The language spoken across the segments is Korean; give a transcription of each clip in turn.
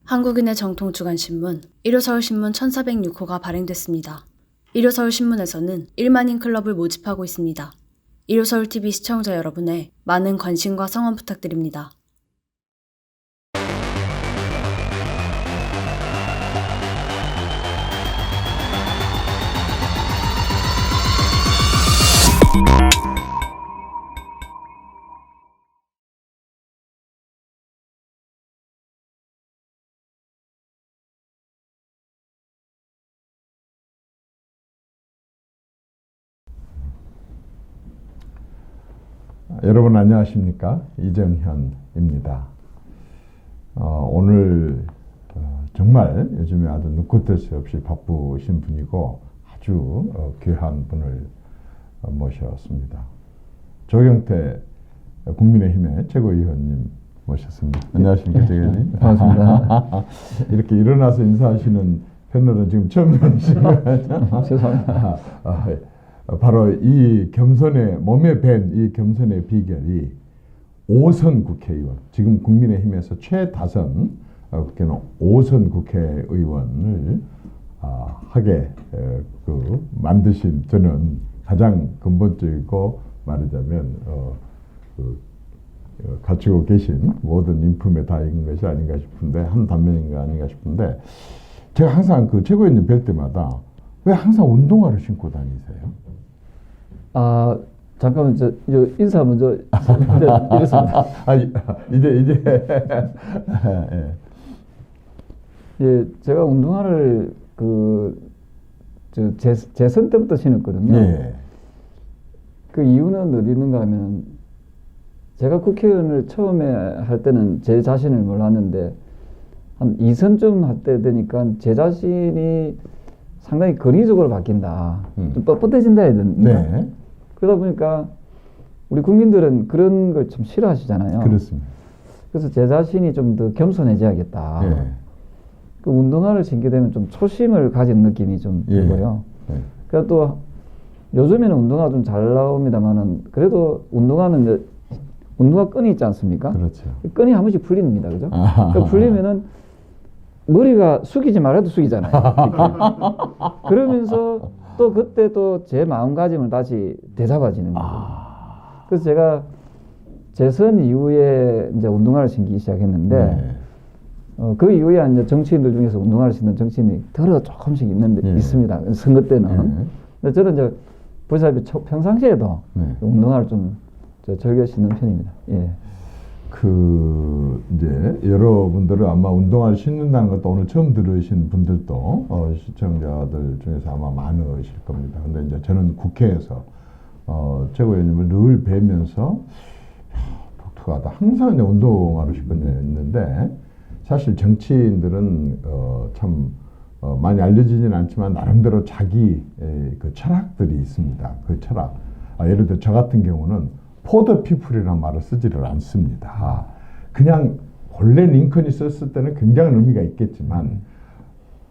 한국인의 정통 주간신문 일요서울신문 1406호가 발행됐습니다. 일요서울신문에서는 1만인 클럽을 모집하고 있습니다. 일요서울TV 시청자 여러분의 많은 관심과 성원 부탁드립니다. 여러분 안녕하십니까? 이정현입니다. 오늘 정말 요즘에 아주 눈꽃뜰 새 없이 바쁘신 분이고 아주 귀한 분을 모셨습니다. 조경태 국민의힘의 최고위원님 모셨습니다. 안녕하십니까, 최고위원님? 반갑습니다. 이렇게 일어나서 인사하시는 패널은 지금 처음이시죠? 죄송합니다. 바로 이 겸손의 몸에 밴 이 겸손의 비결이 5선 국회의원, 지금 국민의힘에서 최다선 국회는 5선 국회의원을 하게 만드신 저는 가장 근본적이고 말하자면 갖추고 계신 모든 인품에 다인 것이 아닌가 싶은데 한 단면인가 아닌가 싶은데 제가 항상 그 최고위원님 뵐 때마다 왜 항상 운동화를 신고 다니세요? 잠깐만, 저 인사 먼저 이랬습니다. 이제 예, 제가 운동화를 재선 때부터 신었거든요. 예. 그 이유는 어디 있는가 하면 제가 국회의원을 처음에 할 때는 제 자신을 몰랐는데 한 2선쯤 할 때 되니까 제 자신이 상당히 권위적으로 바뀐다. 좀 뻣뻣해진다 해야 되나? 네. 그러다 보니까 우리 국민들은 그런 걸 좀 싫어하시잖아요. 그렇습니다. 그래서 제 자신이 좀 더 겸손해져야겠다. 예. 그 운동화를 신게 되면 좀 초심을 가진 느낌이 좀 들고요. 예. 그러니까 또 요즘에는 운동화 좀 잘 나옵니다만은 그래도 운동화는 이제 운동화 끈이 있지 않습니까? 그렇죠. 이 끈이 한 번씩 풀립니다. 그죠? 그러니까 풀리면은 머리가 숙이지 말아도 숙이잖아요. 그러면서 또 그때 또 제 마음가짐을 다시 되잡아지는 거예요. 그래서 제가 재선 이후에 이제 운동화를 신기 시작했는데 그 이후에 이제 정치인들 중에서 운동화를 신는 정치인이 더러 조금씩 있습니다. 선거 때는. 근데 저는 이제 보시다시피 평상시에도 운동화를 좀 즐겨 신는 편입니다. 예. 이제 여러분들은 아마 운동화를 신는다는 것도 오늘 처음 들으신 분들도 시청자들 중에서 아마 많으실 겁니다. 근데 이제 저는 국회에서 최고위원님을 늘 뵈면서 독특하다. 항상 이제 운동화를 신고 있는데 사실 정치인들은 참 많이 알려지진 않지만 나름대로 자기 그 철학들이 있습니다. 그 철학. 예를 들어 저 같은 경우는 포더 피플이라는 말을 쓰지를 않습니다. 그냥 본래 링컨이 썼을 때는 굉장한 의미가 있겠지만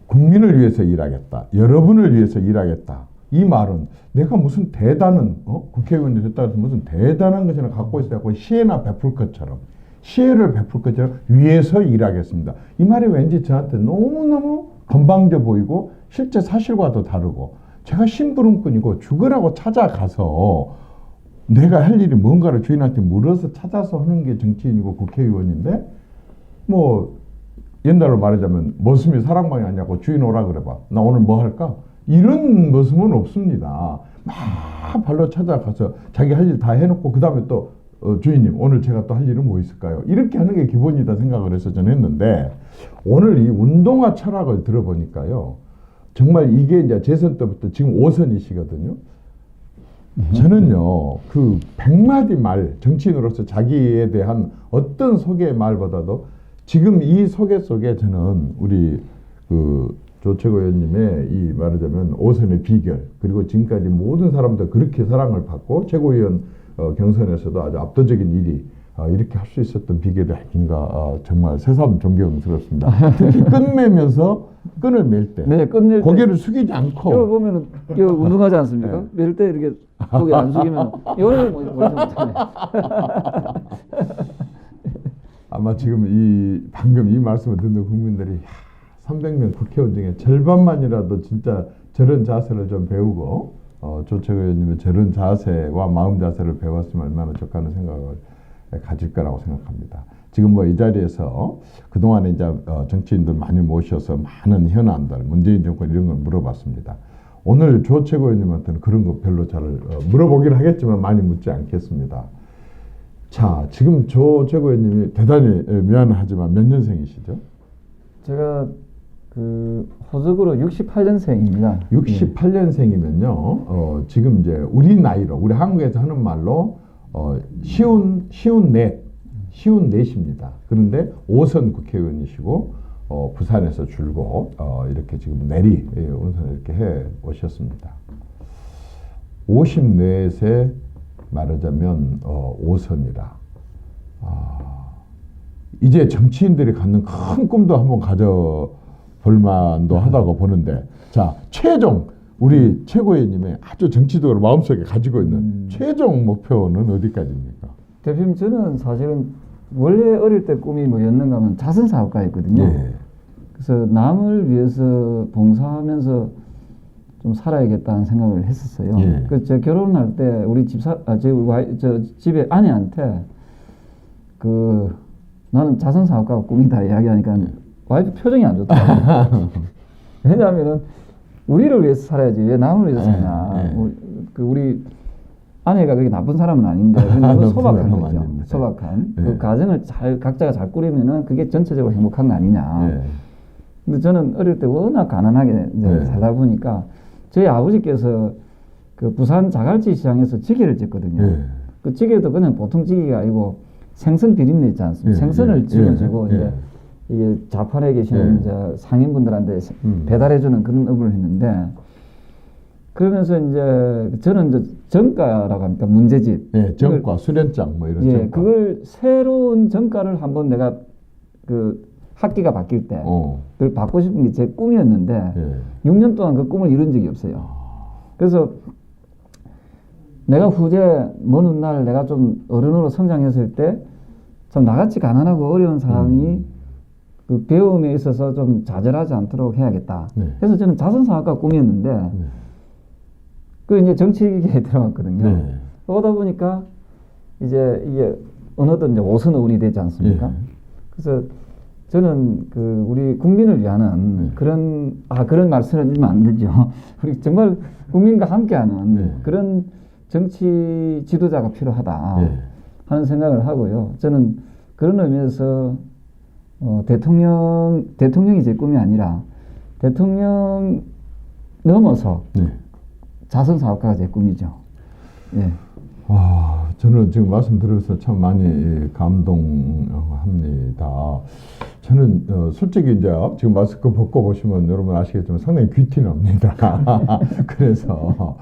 국민을 위해서 일하겠다. 여러분을 위해서 일하겠다. 이 말은 내가 무슨 대단한 국회의원이 됐다 해서 무슨 대단한 것이나 갖고 있어야 시혜나 베풀 것처럼 시혜를 베풀 것처럼 위해서 일하겠습니다. 이 말이 왠지 저한테 너무너무 건방져 보이고 실제 사실과도 다르고 제가 심부름꾼이고 죽으라고 찾아가서 내가 할 일이 뭔가를 주인한테 물어서 찾아서 하는 게 정치인이고 국회의원인데 뭐 옛날로 말하자면 머슴이 사랑방이 아니냐고 주인 오라 그래봐. 나 오늘 뭐 할까? 이런 머슴은 없습니다. 막 발로 찾아가서 자기 할 일 다 해놓고 그 다음에 또 주인님 오늘 제가 또 할 일은 뭐 있을까요? 이렇게 하는 게 기본이다 생각을 해서 저는 했는데 오늘 이 운동화 철학을 들어보니까요. 정말 이게 이제 재선 때부터 지금 5선이시거든요. 저는요, 그 100마디 말, 정치인으로서 자기에 대한 어떤 소개의 말보다도 지금 이 소개 속에 저는 우리 조 최고위원님의 이 말하자면 5선의 비결, 그리고 지금까지 모든 사람들 그렇게 사랑을 받고 최고위원 경선에서도 아주 압도적인 일이 이렇게 할 수 있었던 비결이 아닌가 정말 새삼 존경스럽습니다. 특히 끝매면서 끈을 맬 때, 네, 끝낼 때 고개를 숙이지 않고. 이거 보면은 이거 운동하지 않습니까? 맬 때 이렇게 고개 안 숙이면 이거는 뭐 못하네. 아마 지금 방금 이 말씀을 듣는 국민들이 300명 국회의원 중에 절반만이라도 진짜 저런 자세를 좀 배우고 조채구 의원님의 저런 자세와 마음 자세를 배웠으면 얼마나 좋겠는 생각을 가질 거라고 생각합니다. 지금 뭐 이 자리에서 그동안에 이제 정치인들 많이 모셔서 많은 현안들, 문재인 정권 이런 걸 물어봤습니다. 오늘 조채구 의원님한테는 그런 거 별로 잘 물어보긴 하겠지만 많이 묻지 않겠습니다. 자, 지금 조채구 의원님이 대단히 미안하지만 몇 년생이시죠? 제가 그 호적으로 68년생입니다. 68년생이면요, 지금 이제 우리 나이로, 우리 한국에서 하는 말로 쉬운 넷입니다. 그런데 5선 국회의원이시고 부산에서 줄곧 이렇게 지금 운선을 이렇게 해 오셨습니다. 54세 말하자면 5선이라. 이제 정치인들이 갖는 큰 꿈도 한번 가져볼 만도 하다고 보는데, 자, 최종 우리 최고위원님의 아주 정치적으로 마음속에 가지고 있는 최종 목표는 어디까지입니까? 대표님, 저는 사실은 원래 어릴 때 꿈이 뭐였는가 하면 자선사업가였거든요. 예. 그래서 남을 위해서 봉사하면서 좀 살아야겠다는 생각을 했었어요. 예. 그래서 제가 결혼할 때 우리 저 집에 아내한테 나는 자선사업가가 꿈이다 이야기하니까 와이프 표정이 안 좋더라고요. 왜냐하면은 우리를 위해서 살아야지 왜 남을 위해서 사냐. 우리 아내가 그렇게 나쁜 사람은 아닌데 너무 소박한 거죠. 아닌데. 소박한. 그 가정을 각자가 잘 꾸리면은 그게 전체적으로 행복한 거 아니냐. 근데 저는 어릴 때 워낙 가난하게 이제 살다 보니까 저희 아버지께서 그 부산 자갈치 시장에서 지게를 졌거든요. 그 지게도 그냥 보통 지게가 아니고 생선 비린내 있지 않습니까? 생선을 짊어지고 이제 이게 자판에 계시는 이제 상인분들한테 배달해주는 그런 업을 했는데, 그러면서 이제 저는 이제 정가라고 합니까? 문제집. 예, 정가, 수련장 뭐 이런 정가. 그걸 새로운 정가를 한번 내가 그 학기가 바뀔 때 그걸 받고 싶은 게 제 꿈이었는데 6년 동안 그 꿈을 이룬 적이 없어요. 그래서 내가 후제 먼 훗날 내가 좀 어른으로 성장했을 때 참 나같이 가난하고 어려운 사람이 그 배움에 있어서 좀 좌절하지 않도록 해야겠다. 그래서 저는 자선사업가 꿈이었는데 그 이제 정치계에 들어갔거든요. 그러다 보니까 이제 이게 어느덧 이제 5선 의원이 되지 않습니까? 그래서 저는 그 우리 국민을 위하는 그런 말씀을 하면 안 되죠. 우리 정말 국민과 함께하는 그런 정치 지도자가 필요하다 하는 생각을 하고요. 저는 그런 의미에서 대통령이 제 꿈이 아니라 대통령 넘어서 자선사업가가 제 꿈이죠. 예. 저는 지금 말씀 들어서 참 많이 감동합니다. 저는 솔직히 이제 지금 마스크 벗고 보시면 여러분 아시겠지만 상당히 귀티 납니다. 그래서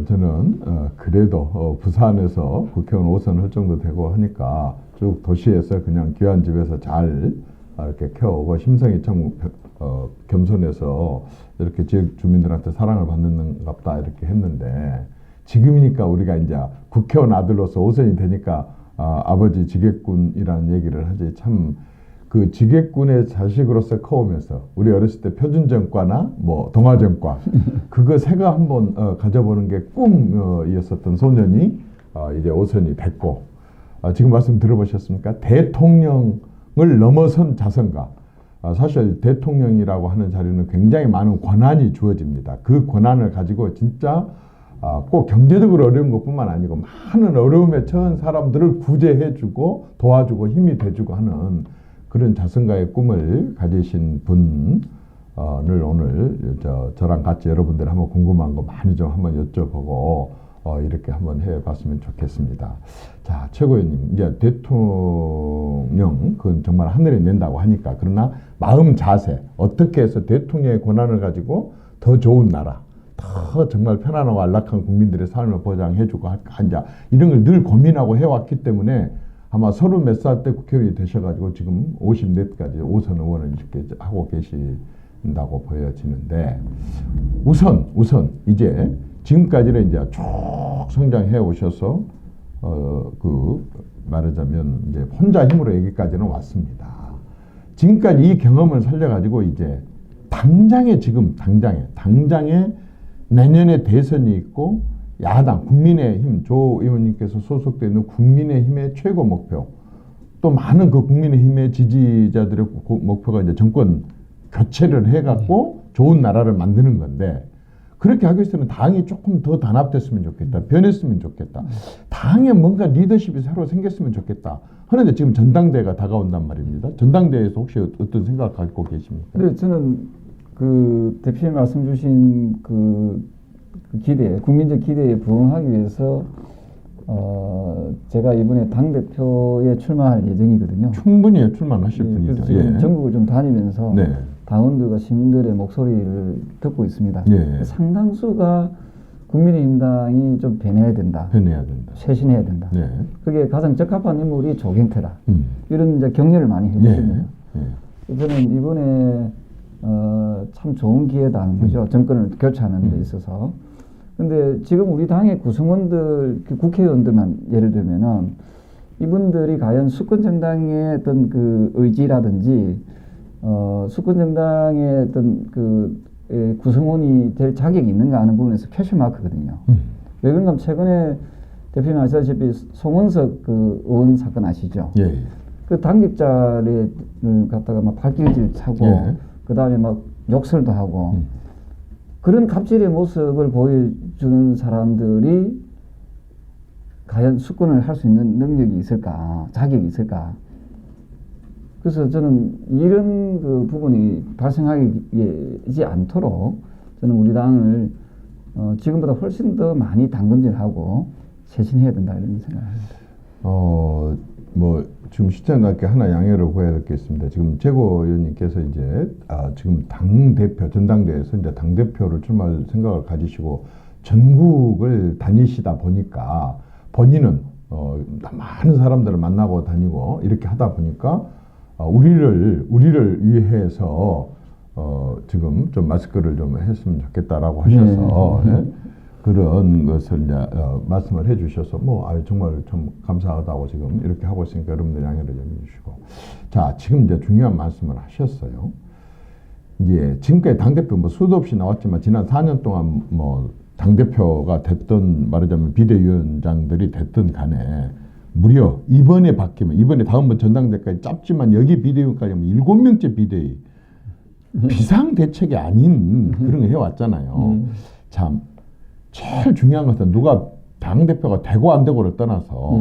저는 그래도 부산에서 국회의원 5선 할 정도 되고 하니까 쭉 도시에서 그냥 귀한 집에서 잘 이렇게 키워오고 심성이 참 겸손해서 이렇게 지역 주민들한테 사랑을 받는갑다 이렇게 했는데, 지금이니까 우리가 이제 국회의원 아들로서 5선이 되니까 아버지 지게꾼이라는 얘기를 하지, 참 그 지게꾼의 자식으로서 커오면서 우리 어렸을 때 표준정과나 뭐 동아정과 그거 새가 한번 가져보는 게 꿈이었었던 소년이 이제 5선이 됐고, 지금 말씀 들어보셨습니까? 대통령을 넘어선 자선가. 사실 대통령이라고 하는 자리는 굉장히 많은 권한이 주어집니다. 그 권한을 가지고 진짜 꼭 경제적으로 어려운 것뿐만 아니고 많은 어려움에 처한 사람들을 구제해주고 도와주고 힘이 돼주고 하는 그런 자선가의 꿈을 가지신 분을 오늘 저랑 같이 여러분들 한번 궁금한 거 많이 좀 한번 여쭤보고 이렇게 한번 해봤으면 좋겠습니다. 자, 최고위원님, 이제 대통령 그건 정말 하늘이 낸다고 하니까, 그러나 마음 자세, 어떻게 해서 대통령의 권한을 가지고 더 좋은 나라, 더 정말 편안하고 안락한 국민들의 삶을 보장해주고 할까, 이제 이런 걸 늘 고민하고 해왔기 때문에 아마 30몇 살 때 국회의원이 되셔가지고 지금 54까지 5선 의원을 이렇게 하고 계신다고 보여지는데, 우선 이제 지금까지는 이제 쭉 성장해 오셔서 말하자면 이제 혼자 힘으로 여기까지는 왔습니다. 지금까지 이 경험을 살려가지고 이제 당장에 내년에 대선이 있고 야당 국민의힘 조 의원님께서 소속되어 있는 국민의힘의 최고 목표 또 많은 그 국민의힘의 지지자들의 목표가 이제 정권 교체를 해갖고 좋은 나라를 만드는 건데 그렇게 하기 위해서는 당이 조금 더 단합됐으면 좋겠다. 변했으면 좋겠다. 당에 뭔가 리더십이 새로 생겼으면 좋겠다. 그런데 지금 전당대회가 다가온단 말입니다. 전당대회에서 혹시 어떤 생각 갖고 계십니까? 네, 저는 그 대표님 말씀 주신 그 기대, 국민적 기대에 부응하기 위해서 제가 이번에 당대표에 출마할 예정이거든요. 충분히 출마하실 예, 분이죠. 그래서 지금 예. 전국을 좀 다니면서 네. 당원들과 시민들의 목소리를 듣고 있습니다. 예. 상당수가 국민의힘당이 좀 변해야 된다. 변해야 된다. 쇄신해야 된다. 네. 그게 가장 적합한 인물이 조경태다. 음. 이런 이제 격려를 많이 해주십니다. 예. 저는 이번에 참 좋은 기회다는 거죠. 정권을 교체하는 데 있어서. 근데 지금 우리 당의 구성원들, 국회의원들만 예를 들면은 이분들이 과연 수권 정당의 어떤 그 의지라든지 수권 정당의 어떤 그 구성원이 될 자격이 있는가 하는 부분에서 퀘션 마크거든요. 왜 그런가 하면 최근에 대표님 아시다시피 송원석 그 의원 사건 아시죠? 예. 그 당직자를 갖다가 막 발길질 차고 예. 그 다음에 막 욕설도 하고 그런 갑질의 모습을 보여주는 사람들이 과연 수권을 할 수 있는 능력이 있을까, 자격이 있을까. 그래서 저는 이런 그 부분이 발생하지 않도록 저는 우리 당을 지금보다 훨씬 더 많이 당근질하고 쇄신해야 된다 이런 생각합니다. 뭐 지금 시청자께 하나 양해를 구해야 될 게 있습니다. 지금 재고 의원님께서 이제 지금 당 대표 전당대회에서 이제 당 대표를 출마할 생각을 가지시고 전국을 다니시다 보니까 본인은 많은 사람들을 만나고 다니고 이렇게 하다 보니까 우리를 위해서 지금 좀 마스크를 좀 했으면 좋겠다라고 하셔서 예? 그런 것을 이제 말씀을 해주셔서 정말 참 감사하다고 지금 이렇게 하고 있으니까 여러분들 양해를 좀 해주시고 자 지금 이제 중요한 말씀을 하셨어요. 이제 지금까지 당대표 수도 없이 나왔지만 지난 4년 동안 당대표가 됐던 말하자면 비대위원장들이 됐든 간에 무려 이번에 바뀌면 이번에 다음번 전당대회까지 짧지만 여기 비대위원까지 하면 7명째 비대위 비상대책이 아닌 그런 거 해왔잖아요. 참 제일 중요한 것은 누가 당대표가 되고 안 되고를 떠나서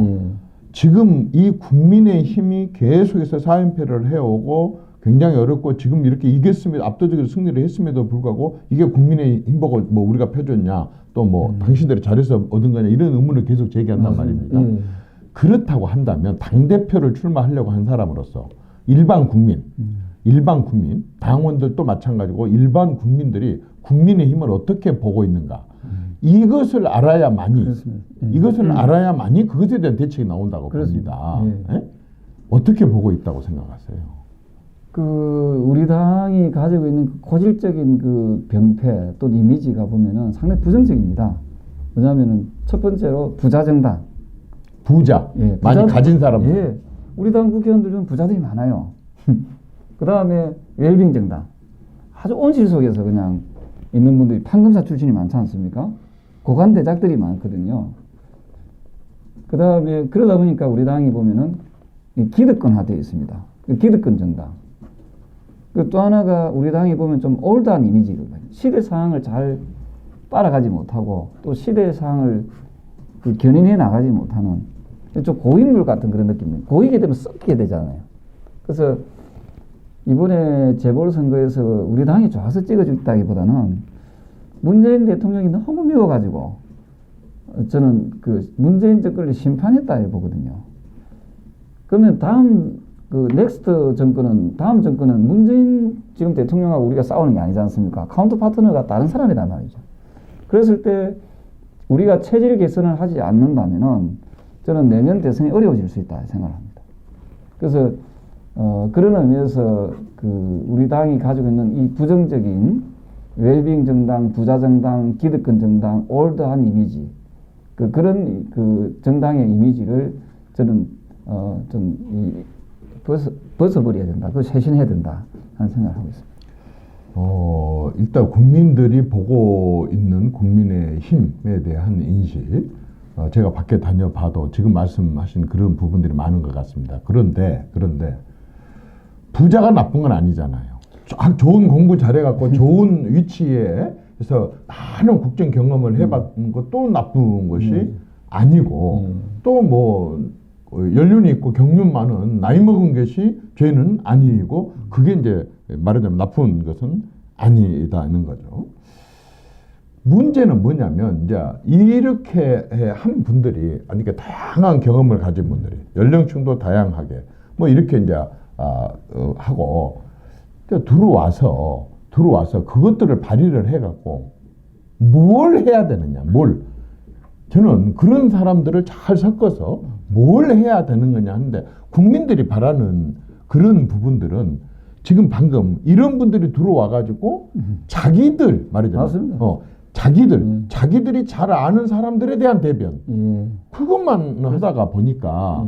지금 이 국민의힘이 계속해서 4연패를 해오고 굉장히 어렵고 지금 이렇게 이겼음에도 압도적으로 승리를 했음에도 불구하고 이게 국민의힘 보고 우리가 펴줬냐 또 당신들이 잘해서 얻은 거냐 이런 의문을 계속 제기한단 말입니다. 그렇다고 한다면 당대표를 출마하려고 한 사람으로서 일반 국민, 당원들도 마찬가지고 일반 국민들이 국민의힘을 어떻게 보고 있는가 이것을 알아야만이 그것에 대한 대책이 나온다고 봅니다. 예? 어떻게 보고 있다고 생각하세요? 우리 당이 가지고 있는 그 고질적인 그 병폐 또 이미지가 보면은 상당히 부정적입니다. 왜냐하면은 첫 번째로 부자 정당. 예, 많이 가진 사람들. 예, 우리 당 국회의원들 중 부자들이 많아요. 그 다음에 웰빙 정당. 아주 온실 속에서 그냥 있는 분들이 판검사 출신이 많지 않습니까? 고관대작들이 많거든요. 그 다음에 그러다 보니까 우리 당이 보면은 기득권화되어 있습니다. 기득권 정당. 또 하나가 우리 당이 보면 좀 올드한 이미지거든요. 시대 상황을 잘 따라가지 못하고 또 시대 상황을 견인해 나가지 못하는 좀 고인물 같은 그런 느낌이에요. 고이게 되면 썩게 되잖아요. 그래서 이번에 재보궐선거에서 우리 당이 좋아서 찍어줬다기보다는 문재인 대통령이 너무 미워가지고 저는 문재인 정권을 심판했다 보거든요. 그러면 다음 넥스트 정권은 다음 정권은 문재인 지금 대통령하고 우리가 싸우는 게 아니지 않습니까? 카운터 파트너가 다른 사람이란 말이죠. 그랬을 때 우리가 체질 개선을 하지 않는다면은 저는 내년 대선이 어려워질 수 있다 생각합니다. 그래서 그런 의미에서 우리 당이 가지고 있는 이 부정적인 웰빙 정당, 부자 정당, 기득권 정당, 올드한 이미지 그런 정당의 이미지를 저는 좀 벗어버려야 된다. 그걸 쇄신해야 된다 하는 생각을 하고 있습니다. 일단 국민들이 보고 있는 국민의 힘에 대한 인식, 제가 밖에 다녀봐도 지금 말씀하신 그런 부분들이 많은 것 같습니다. 그런데 부자가 나쁜 건 아니잖아요. 좋은 공부 잘해갖고 좋은 위치에서 많은 국정 경험을 해봤는 것도 나쁜 것이 아니고 또 뭐 연륜이 있고 경륜 많은 나이 먹은 것이 죄는 아니고 그게 이제 말하자면 나쁜 것은 아니다는 거죠. 문제는 뭐냐면 이제 이렇게 한 분들이 아니 그러니까 다양한 경험을 가진 분들이 연령층도 다양하게 뭐 이렇게 이제 하고 들어와서 그것들을 발휘를 해갖고 뭘 해야 되느냐, 저는 그런 사람들을 잘 섞어서 뭘 해야 되는 거냐 하는데 국민들이 바라는 그런 부분들은 지금 방금 이런 분들이 들어와가지고 자기들 말이잖아요. 맞습니다. 자기들이 잘 아는 사람들에 대한 대변 그것만 하다가 보니까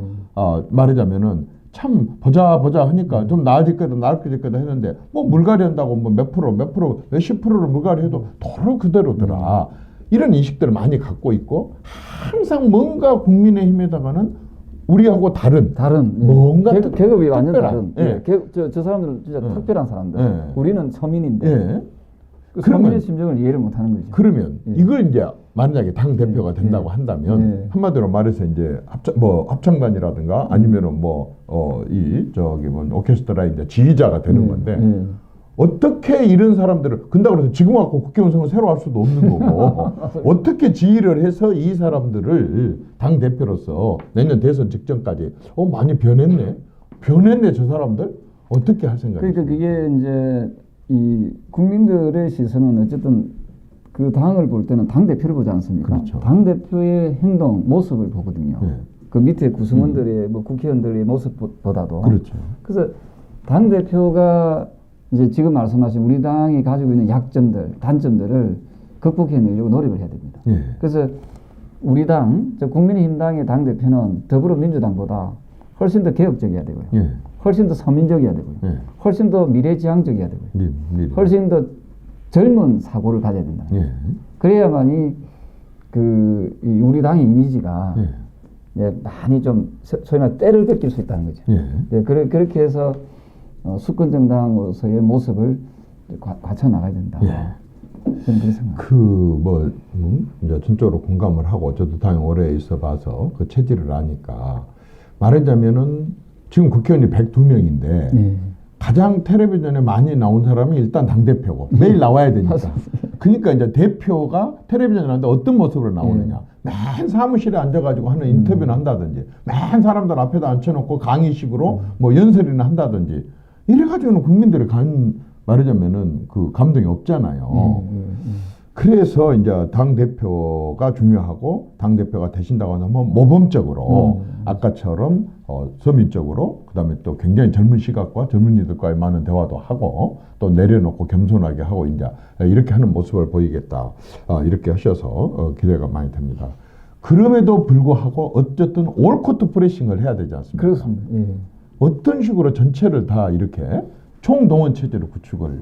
말하자면은 참 보자 하니까 좀 나아질 거다 했는데 뭐 물갈이 한다고 뭐 몇 프로 몇십 프로를 물갈이 해도 도로 그대로더라. 이런 인식들을 많이 갖고 있고 항상 뭔가 국민의힘에다가는 우리하고 다른 뭔가 계급이 완전 특별한, 다른. 저 사람들은 진짜 특별한 사람들. 우리는 서민인데 그 그러면, 서민의 심정을 이해를 못하는 거죠. 그러면 이걸 이제 만약에 당 대표가 된다고 한다면 한마디로 말해서 이제 합창단이라든가 아니면은 오케스트라 이제 지휘자가 되는 건데. 어떻게 이런 사람들을 근다고 해서 지금 와서 국회의원 선거 새로 할 수도 없는 거고 어떻게 지휘를 해서 이 사람들을 당 대표로서 내년 대선 직전까지 많이 변했네 저 사람들 어떻게 할 생각이에요? 그러니까 그게 이제 이 국민들의 시선은 어쨌든 그 당을 볼 때는 당 대표를 보지 않습니까? 그렇죠. 당 대표의 행동 모습을 보거든요. 그 밑에 구성원들의 뭐 국회의원들의 모습보다도 그렇죠. 그래서 당 대표가 이제 지금 말씀하신 우리 당이 가지고 있는 약점들, 단점들을 극복해내려고 노력을 해야 됩니다. 그래서 우리 당, 국민의힘 당의 당 대표는 더불어민주당보다 훨씬 더 개혁적이어야 되고요. 훨씬 더 서민적이어야 되고요. 훨씬 더 미래지향적이어야 되고요. 훨씬 더 젊은 사고를 가져야 된다. 그래야만이 이 우리 당의 이미지가 많이 좀 소위 말해 때를 뺏길 수 있다는 거죠. 그렇게 해서 수권 정당으로서의 모습을 갖춰 나가야 된다. 저는 그렇게 생각합니다. 이제 전적으로 공감을 하고 저도 당에 오래 있어봐서 그 체질을 아니까 말하자면은 지금 국회의원이 102명인데 가장 텔레비전에 많이 나온 사람이 일단 당 대표고 매일 나와야 되니까. 그러니까 이제 대표가 텔레비전에 나오는데 어떤 모습으로 나오느냐. 맨 사무실에 앉아가지고 하는 인터뷰는 한다든지, 맨 사람들 앞에다 앉혀놓고 강의식으로 뭐 연설이나 한다든지. 이래가지고는 국민들이 말하자면은 그 감동이 없잖아요. 그래서 이제 당대표가 중요하고 당대표가 되신다고 하면 모범적으로 아까처럼 서민적으로 그다음에 또 굉장히 젊은 시각과 젊은이들과의 많은 대화도 하고 또 내려놓고 겸손하게 하고 이제 이렇게 하는 모습을 보이겠다. 이렇게 하셔서 기대가 많이 됩니다. 그럼에도 불구하고 어쨌든 올코트 프레싱을 해야 되지 않습니까? 그렇습니다. 어떤 식으로 전체를 다 이렇게 총동원 체제로 구축을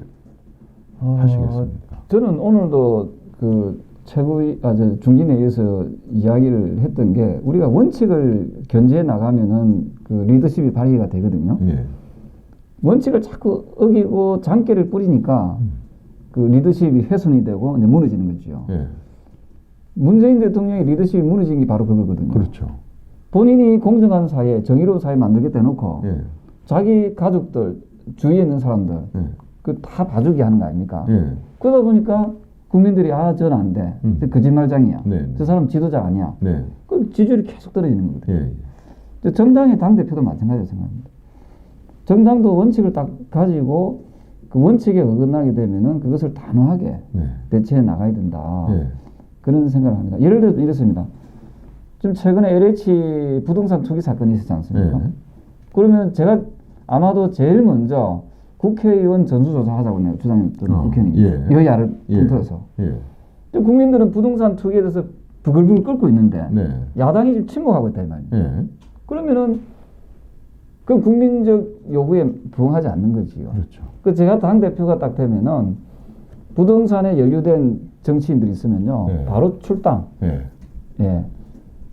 하시겠습니까? 저는 오늘도 그 중진회의에서 이야기를 했던 게 우리가 원칙을 견제해 나가면은 그 리더십이 발휘가 되거든요. 원칙을 자꾸 어기고 장깨를 뿌리니까 그 리더십이 훼손이 되고 이제 무너지는 거죠. 문재인 대통령의 리더십이 무너진 게 바로 그거거든요. 그렇죠. 본인이 공정한 사회, 정의로운 사회 만들겠다 해놓고 자기 가족들, 주위에 있는 사람들 그 다 봐주게 하는 거 아닙니까? 그러다 보니까 국민들이 저는 안 돼. 거짓말장이야. 저 사람 지도자 아니야. 그럼 지지율이 계속 떨어지는 거거든요. 정당의 당대표도 마찬가지라고 생각합니다. 정당도 원칙을 딱 가지고 그 원칙에 어긋나게 되면은 그것을 단호하게 대처해 나가야 된다. 그런 생각을 합니다. 예를 들어서 이렇습니다. 좀 최근에 LH 부동산 투기 사건이 있었지 않습니까? 그러면 제가 아마도 제일 먼저 국회의원 전수조사 하자고 주장했던 국회의원입니다. 여야를 통틀어서. 국민들은 부동산 투기에 대해서 부글부글 끓고 있는데 야당이 지금 침묵하고 있다 이 말이에요. 그러면은 그 국민적 요구에 부응하지 않는 거지요. 그렇죠. 그 제가 당 대표가 딱 되면은 부동산에 연루된 정치인들이 있으면요, 네. 바로 출당. 예. 예,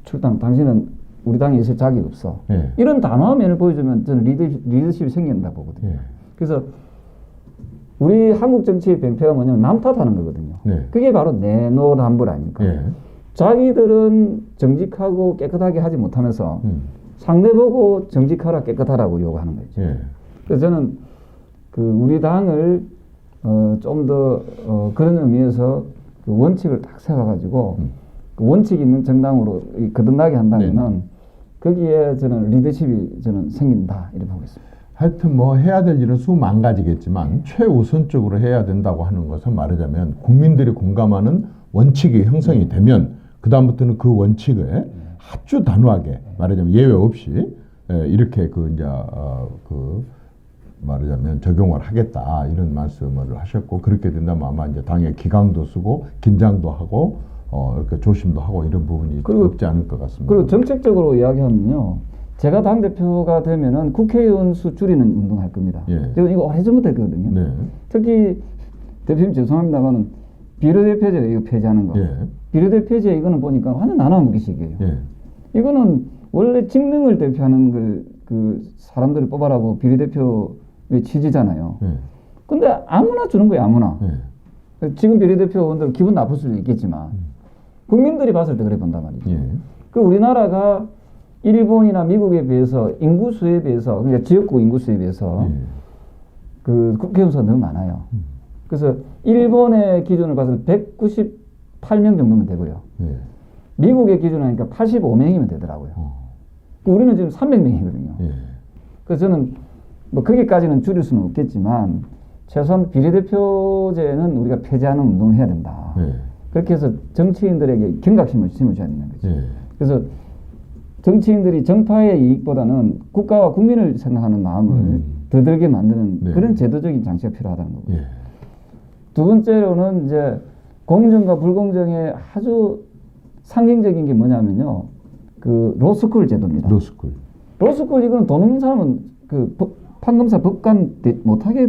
출당. 당신은 우리 당에 있을 자격이 없어. 예. 이런 단호한 면을 보여주면 저는 리더십이 생긴다 보거든요. 예. 그래서 우리 한국 정치의 병폐가 뭐냐면 남 탓하는 거거든요. 네. 그게 바로 내노남불 아닙니까? 예. 자기들은 정직하고 깨끗하게 하지 못하면서 상대 보고 정직하라 깨끗하라고 요구하는 거죠. 예. 그래서 저는 그 우리 당을 좀 더 그런 의미에서 그 원칙을 딱 세워가지고 그 원칙 있는 정당으로 거듭나게 한다면은 거기에 저는 리더십이 저는 생긴다 이렇게 보고 있습니다. 하여튼 뭐 해야 될 일은 수만 가지겠지만 최우선적으로 해야 된다고 하는 것은 말하자면 국민들이 공감하는 원칙이 형성이 되면 그 다음부터는 그 원칙에 아주 단호하게 말하자면 예외 없이 이렇게 그 이제 그 말하자면 적용을 하겠다 이런 말씀을 하셨고 그렇게 된다면 아마 이제 당의 기강도 쓰고 긴장도 하고 이렇게 조심도 하고 이런 부분이 없지 않을 것 같습니다. 그리고 정책적으로 이야기하면요. 제가 당대표가 되면은 국회의원 수 줄이는 운동할 겁니다. 예. 제가 이거 오래전부터 했거든요. 네. 특히 대표님 죄송합니다만은 비례대표제 이거 폐지하는 거. 예. 비례대표제 이거는 보니까 완전 나눠먹기식이에요. 예. 이거는 원래 직능을 대표하는 걸 그 사람들을 뽑아라고 비례대표의 취지잖아요. 예. 근데 아무나 주는 거예요, 아무나. 예. 지금 비례대표 의원들 기분 나쁠 수도 있겠지만 국민들이 봤을 때 그래 본단 말이죠. 예. 그 우리나라가 일본이나 미국에 비해서 인구수에 비해서 그러니까 지역구 인구수에 비해서 예. 그 국회의원 수가 너무 많아요. 그래서 일본의 기준을 봐서 198명 정도면 되고요. 예. 미국의 기준을 하니까 85명이면 되더라고요. 우리는 지금 300명이거든요. 예. 그래서 저는 뭐 거기까지는 줄일 수는 없겠지만 최소한 비례대표제는 우리가 폐지하는 운동을 해야 된다. 예. 그렇게 해서 정치인들에게 경각심을 심어줘야 되는 거죠. 예. 그래서 정치인들이 정파의 이익보다는 국가와 국민을 생각하는 마음을 더 들게 만드는 네. 그런 제도적인 장치가 필요하다는 거고요. 예. 두 번째로는 이제 공정과 불공정의 아주 상징적인 게 뭐냐면요. 그 로스쿨 제도입니다. 로스쿨. 로스쿨 이거는 돈 없는 사람은 그 판검사 법관 못하게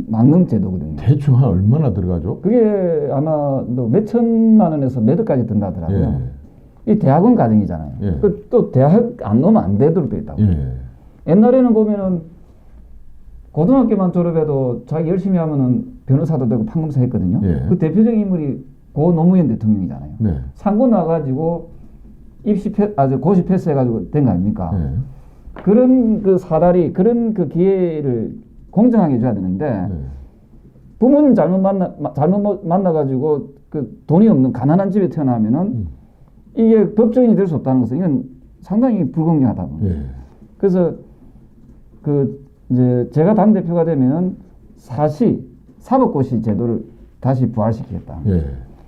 막는 제도거든요. 대충 한 얼마나 들어가죠? 그게 아마 몇 천만 원에서 몇 억까지 든다더라고요. 이 대학원 과정이잖아요. 예. 또 대학 안 넣으면 안 되도록 돼 있다고. 예. 옛날에는 보면은 고등학교만 졸업해도 자기 열심히 하면은 변호사도 되고 판검사 했거든요. 예. 그 대표적인 인물이 고 노무현 대통령이잖아요. 네. 상고 나가지고 고시 패스해가지고 된 거 아닙니까? 예. 그런 그 사다리, 그런 그 기회를 공정하게 줘야 되는데 네. 부모님 잘못 만나가지고 그 돈이 없는 가난한 집에 태어나면은 이게 법조인이 될 수 없다는 것은 이건 상당히 불공정하다. 예. 그래서 그 이제 제가 당 대표가 되면은 사법고시 제도를 다시 부활시키겠다. 예.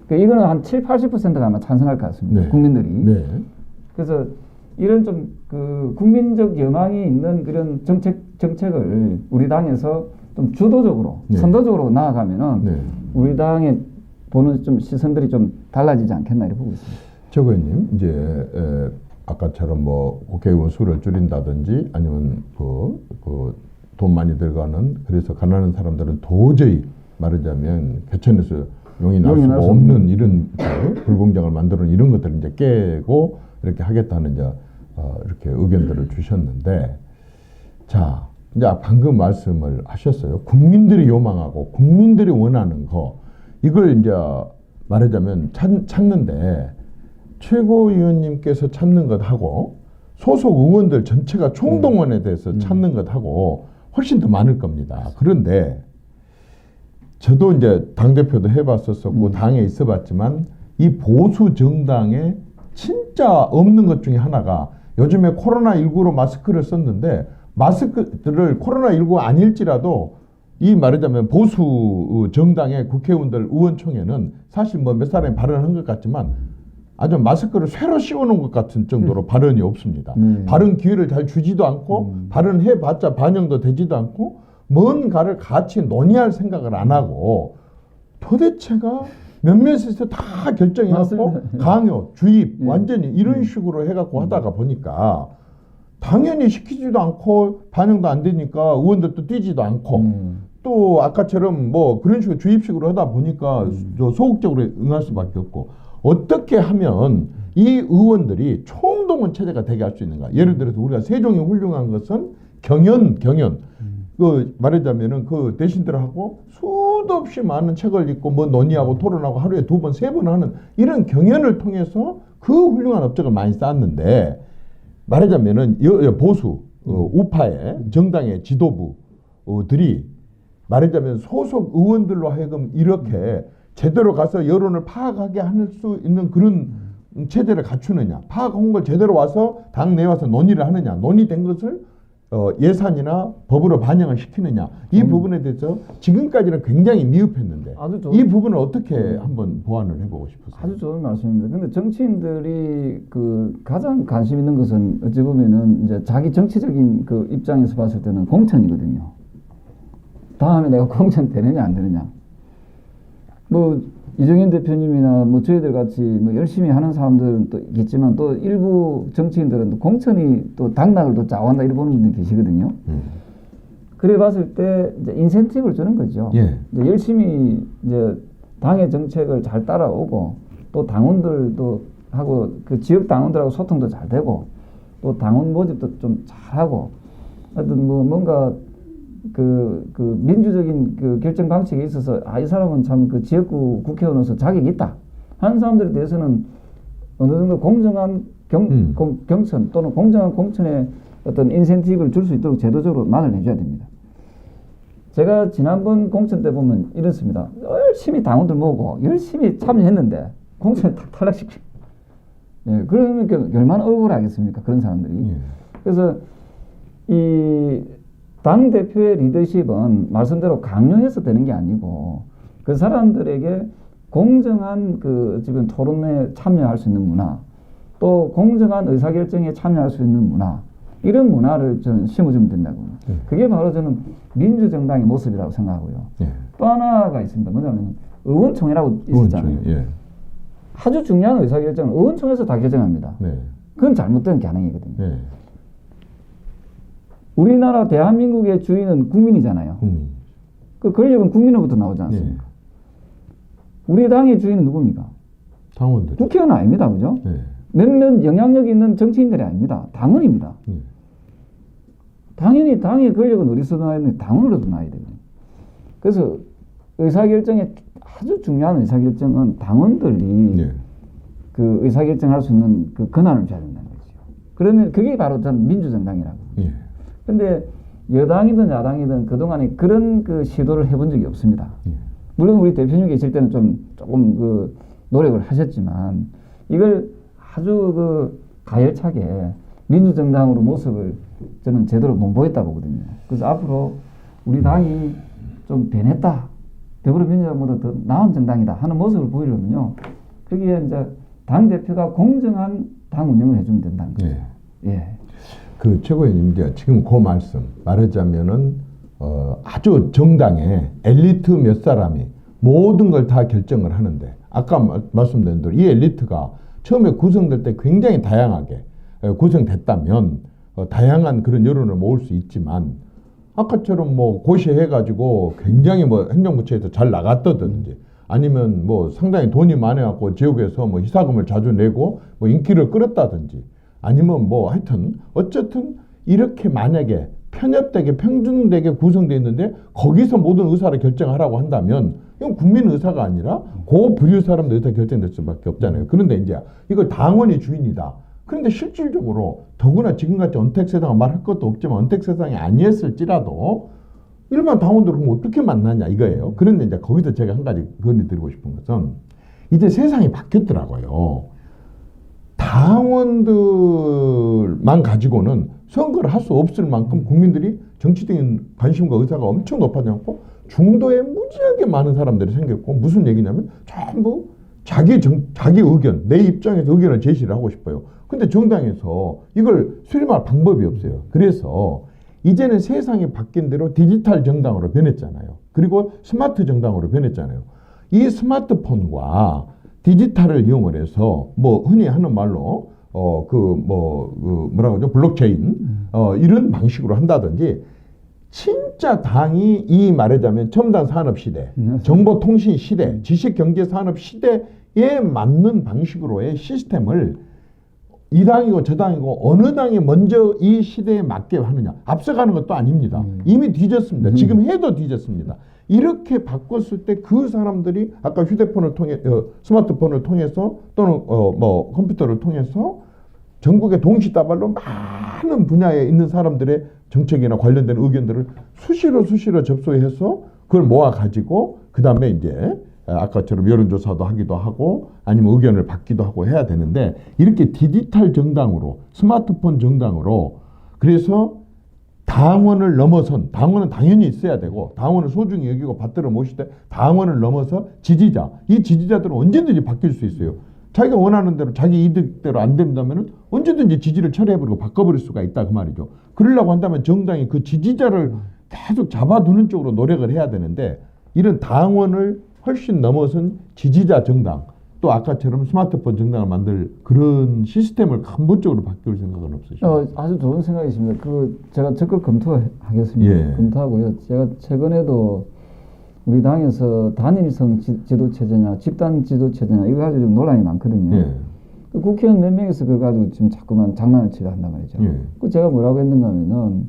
그 이거는 한 70~80%가 아마 찬성할 것 같습니다. 네. 국민들이. 네. 그래서 이런 좀 그 국민적 여망이 있는 그런 정책을 우리 당에서 좀 주도적으로 네. 선도적으로 나아가면은 네. 우리 당에 보는 좀 시선들이 좀 달라지지 않겠나 이렇게 보고 있습니다. 정 의원님 이제 아까처럼 뭐 국회의원 수를 줄인다든지 아니면 그 돈 많이 들어가는 그래서 가난한 사람들은 도저히 말하자면 개천에서 용이 날 수가 없는 이런 불공정을 만드는 이런 것들을 이제 깨고 이렇게 하겠다는 이제 이렇게 의견들을 주셨는데 자 이제 방금 말씀을 하셨어요. 국민들이 요망하고 국민들이 원하는 거 이걸 이제 말하자면 찾는데 최고위원님께서 찾는 것하고 소속 의원들 전체가 총동원에 대해서 찾는 것하고 훨씬 더 많을 겁니다. 그런데 저도 이제 당대표도 해봤었고 당에 있어봤지만 이 보수 정당에 진짜 없는 것 중에 하나가 요즘에 코로나19로 마스크를 썼는데 마스크를 코로나19 아닐지라도 이 말하자면 보수 정당의 국회의원들 의원총회는 사실 뭐 몇 사람이 발언한 것 같지만 아주 마스크를 쇠로 씌워놓은 것 같은 정도로 발언이 없습니다. 발언 기회를 잘 주지도 않고 발언해봤자 반영도 되지도 않고 뭔가를 같이 논의할 생각을 안 하고 도대체가 몇몇에서 다 결정해갖고 강요, 주입 완전히 이런 식으로 해갖고 하다가 보니까 당연히 시키지도 않고 반영도 안 되니까 의원들도 뛰지도 않고 또 아까처럼 뭐 그런 식으로 주입식으로 하다 보니까 저 소극적으로 응할 수밖에 없고 어떻게 하면 이 의원들이 총동원 체제가 되게 할 수 있는가? 예를 들어서 우리가 세종이 훌륭한 것은 경연 그 말하자면은 그 대신들하고 수도 없이 많은 책을 읽고 뭐 논의하고 토론하고 하루에 2번, 3번 하는 이런 경연을 통해서 그 훌륭한 업적을 많이 쌓았는데 말하자면은 보수 우파의 정당의 지도부들이 말하자면 소속 의원들로 하여금 이렇게 제대로 가서 여론을 파악하게 할 수 있는 그런 체제를 갖추느냐, 파악한 걸 제대로 와서 당 내에 와서 논의를 하느냐, 논의된 것을 예산이나 법으로 반영을 시키느냐, 이 부분에 대해서 지금까지는 굉장히 미흡했는데 이 부분을 어떻게 한번 보완을 해보고 싶으세요? 아주 좋은 말씀입니다. 근데 정치인들이 그 가장 관심 있는 것은 어찌 보면은 이제 자기 정치적인 그 입장에서 봤을 때는 공천이거든요. 다음에 내가 공천 되느냐 안 되느냐. 뭐 이정현 대표님이나 뭐 저희들 같이 뭐 열심히 하는 사람들은 또 있겠지만 또 일부 정치인들은 또 공천이 또 당락을 또 좌우한다 이렇게 보는 분들이 계시거든요. 그래 봤을 때 이제 인센티브를 주는 거죠. 예. 이제 열심히 이제 당의 정책을 잘 따라오고 또 당원들도 하고 그 지역 당원들하고 소통도 잘 되고 또 당원 모집도 좀 잘하고 하여튼 뭐 뭔가 그 민주적인 그 결정 방식에 있어서 이 사람은 참 그 지역구 국회의원으로서 자격이 있다 하는 사람들에 대해서는 어느 정도 공정한 경선 또는 공정한 공천에 어떤 인센티브를 줄 수 있도록 제도적으로 마련을 해줘야 됩니다. 제가 지난번 공천 때 보면 이렇습니다. 열심히 당원들 모으고 열심히 참여했는데 공천에 탁 탈락시키고 예, 그러면 얼마나 억울하겠습니까? 그런 사람들이. 예. 그래서 이 당대표의 리더십은 말씀대로 강요해서 되는 게 아니고 그 사람들에게 공정한 그 지금 토론에 참여할 수 있는 문화 또 공정한 의사결정에 참여할 수 있는 문화 이런 문화를 저는 심어주면 된다고. 그게 바로 저는 민주정당의 모습이라고 생각하고요. 예. 또 하나가 있습니다. 뭐냐면 의원총회라고 있었잖아요. 예. 아주 중요한 의사결정은 의원총회에서 다 결정합니다. 네. 그건 잘못된 개항이거든요. 예. 우리나라 대한민국의 주인은 국민이잖아요. 그 권력은 국민으로부터 나오지 않습니까? 예. 우리 당의 주인은 누굽니까? 당원들. 국회의원 아닙니다. 그죠? 예. 몇몇 영향력 있는 정치인들이 아닙니다. 당원입니다. 당연히 당의 권력은 어디서 나야 되는 당원으로도 나야 되거든요. 그래서 의사결정에 아주 중요한 의사결정은 당원들이 예. 그 의사결정할 수 있는 그 권한을 줘야 된다는 거죠. 그러면 그게 바로 전 민주정당이라고. 예. 근데 여당이든 야당이든 그동안에 그런 그 시도를 해본 적이 없습니다. 예. 물론 우리 대표님 계실 때는 조금 그 노력을 하셨지만 이걸 아주 그 가열차게 민주정당으로 모습을 저는 제대로 못 보였다 보거든요. 그래서 앞으로 우리 당이 좀 변했다. 더불어민주당보다 더 나은 정당이다 하는 모습을 보이려면요. 거기에 이제 당대표가 공정한 당 운영을 해주면 된다는 거죠. 예. 예. 그 최고위원님 이제 지금 그 말씀 말하자면은 아주 정당의 엘리트 몇 사람이 모든 걸 다 결정을 하는데 아까 말씀드린 대로 이 엘리트가 처음에 구성될 때 굉장히 다양하게 구성됐다면 다양한 그런 여론을 모을 수 있지만 아까처럼 뭐 고시해가지고 굉장히 뭐 행정부처에서 잘 나갔다든지 아니면 뭐 상당히 돈이 많아갖고 지역에서 뭐 희사금을 자주 내고 뭐 인기를 끌었다든지 아니면 뭐 하여튼 어쨌든 이렇게 만약에 편협되게 평등되게 구성되어 있는데 거기서 모든 의사를 결정하라고 한다면 이건 국민 의사가 아니라 그 부류 사람들 의사 결정될 수밖에 없잖아요. 그런데 이제 이걸 당원이 주인이다. 그런데 실질적으로 더구나 지금같이 언택세상을 말할 것도 없지만 언택세상이 아니었을지라도 일반 당원들은 그럼 어떻게 만나냐 이거예요. 그런데 이제 거기서 제가 한 가지 건의드리고 싶은 것은 이제 세상이 바뀌었더라고요. 당원들만 가지고는 선거를 할 수 없을 만큼 국민들이 정치적인 관심과 의사가 엄청 높아졌고 중도에 무지하게 많은 사람들이 생겼고 무슨 얘기냐면 전부 자기 의견, 내 입장에서 의견을 제시를 하고 싶어요. 근데 정당에서 이걸 수렴할 방법이 없어요. 그래서 이제는 세상이 바뀐 대로 디지털 정당으로 변했잖아요. 그리고 스마트 정당으로 변했잖아요. 이 스마트폰과 디지털을 이용을 해서 뭐 흔히 하는 말로 뭐라고 하죠? 블록체인 이런 방식으로 한다든지 진짜 당이 이 말하자면 첨단 산업 시대, 정보통신 시대, 지식경제 산업 시대에 맞는 방식으로의 시스템을 이 당이고 저 당이고 어느 당이 먼저 이 시대에 맞게 하느냐. 앞서가는 것도 아닙니다. 이미 뒤졌습니다. 지금 해도 뒤졌습니다. 이렇게 바꿨을 때 그 사람들이 아까 휴대폰을 통해 스마트폰을 통해서 또는 컴퓨터를 통해서 전국의 동시다발로 많은 분야에 있는 사람들의 정책이나 관련된 의견들을 수시로 접수해서 그걸 모아 가지고 그 다음에 이제 아까처럼 여론조사도 하기도 하고 아니면 의견을 받기도 하고 해야 되는데 이렇게 디지털 정당으로 스마트폰 정당으로 그래서 당원을 넘어선 당원은 당연히 있어야 되고 당원을 소중히 여기고 받들어 모실 때 당원을 넘어서 지지자 이 지지자들은 언제든지 바뀔 수 있어요. 자기가 원하는 대로 자기 이득대로 안 된다면 언제든지 지지를 철회해버리고 바꿔버릴 수가 있다 그 말이죠. 그러려고 한다면 정당이 그 지지자를 계속 잡아두는 쪽으로 노력을 해야 되는데 이런 당원을 훨씬 넘어선 지지자 정당 또 아까처럼 스마트폰 정당을 만들 그런 시스템을 근본적으로 바꿀 생각은 없으시죠? 아주 좋은 생각이십니다. 제가 적극 검토하겠습니다. 예. 검토하고요. 제가 최근에도 우리 당에서 단일성 지도 체제냐, 집단 지도 체제냐 이거 가지고 좀 논란이 많거든요. 예. 그 국회의원 몇 명이서 그거 가지고 지금 자꾸만 장난을 치려 한단 말이죠. 예. 그 제가 뭐라고 했는가 하면은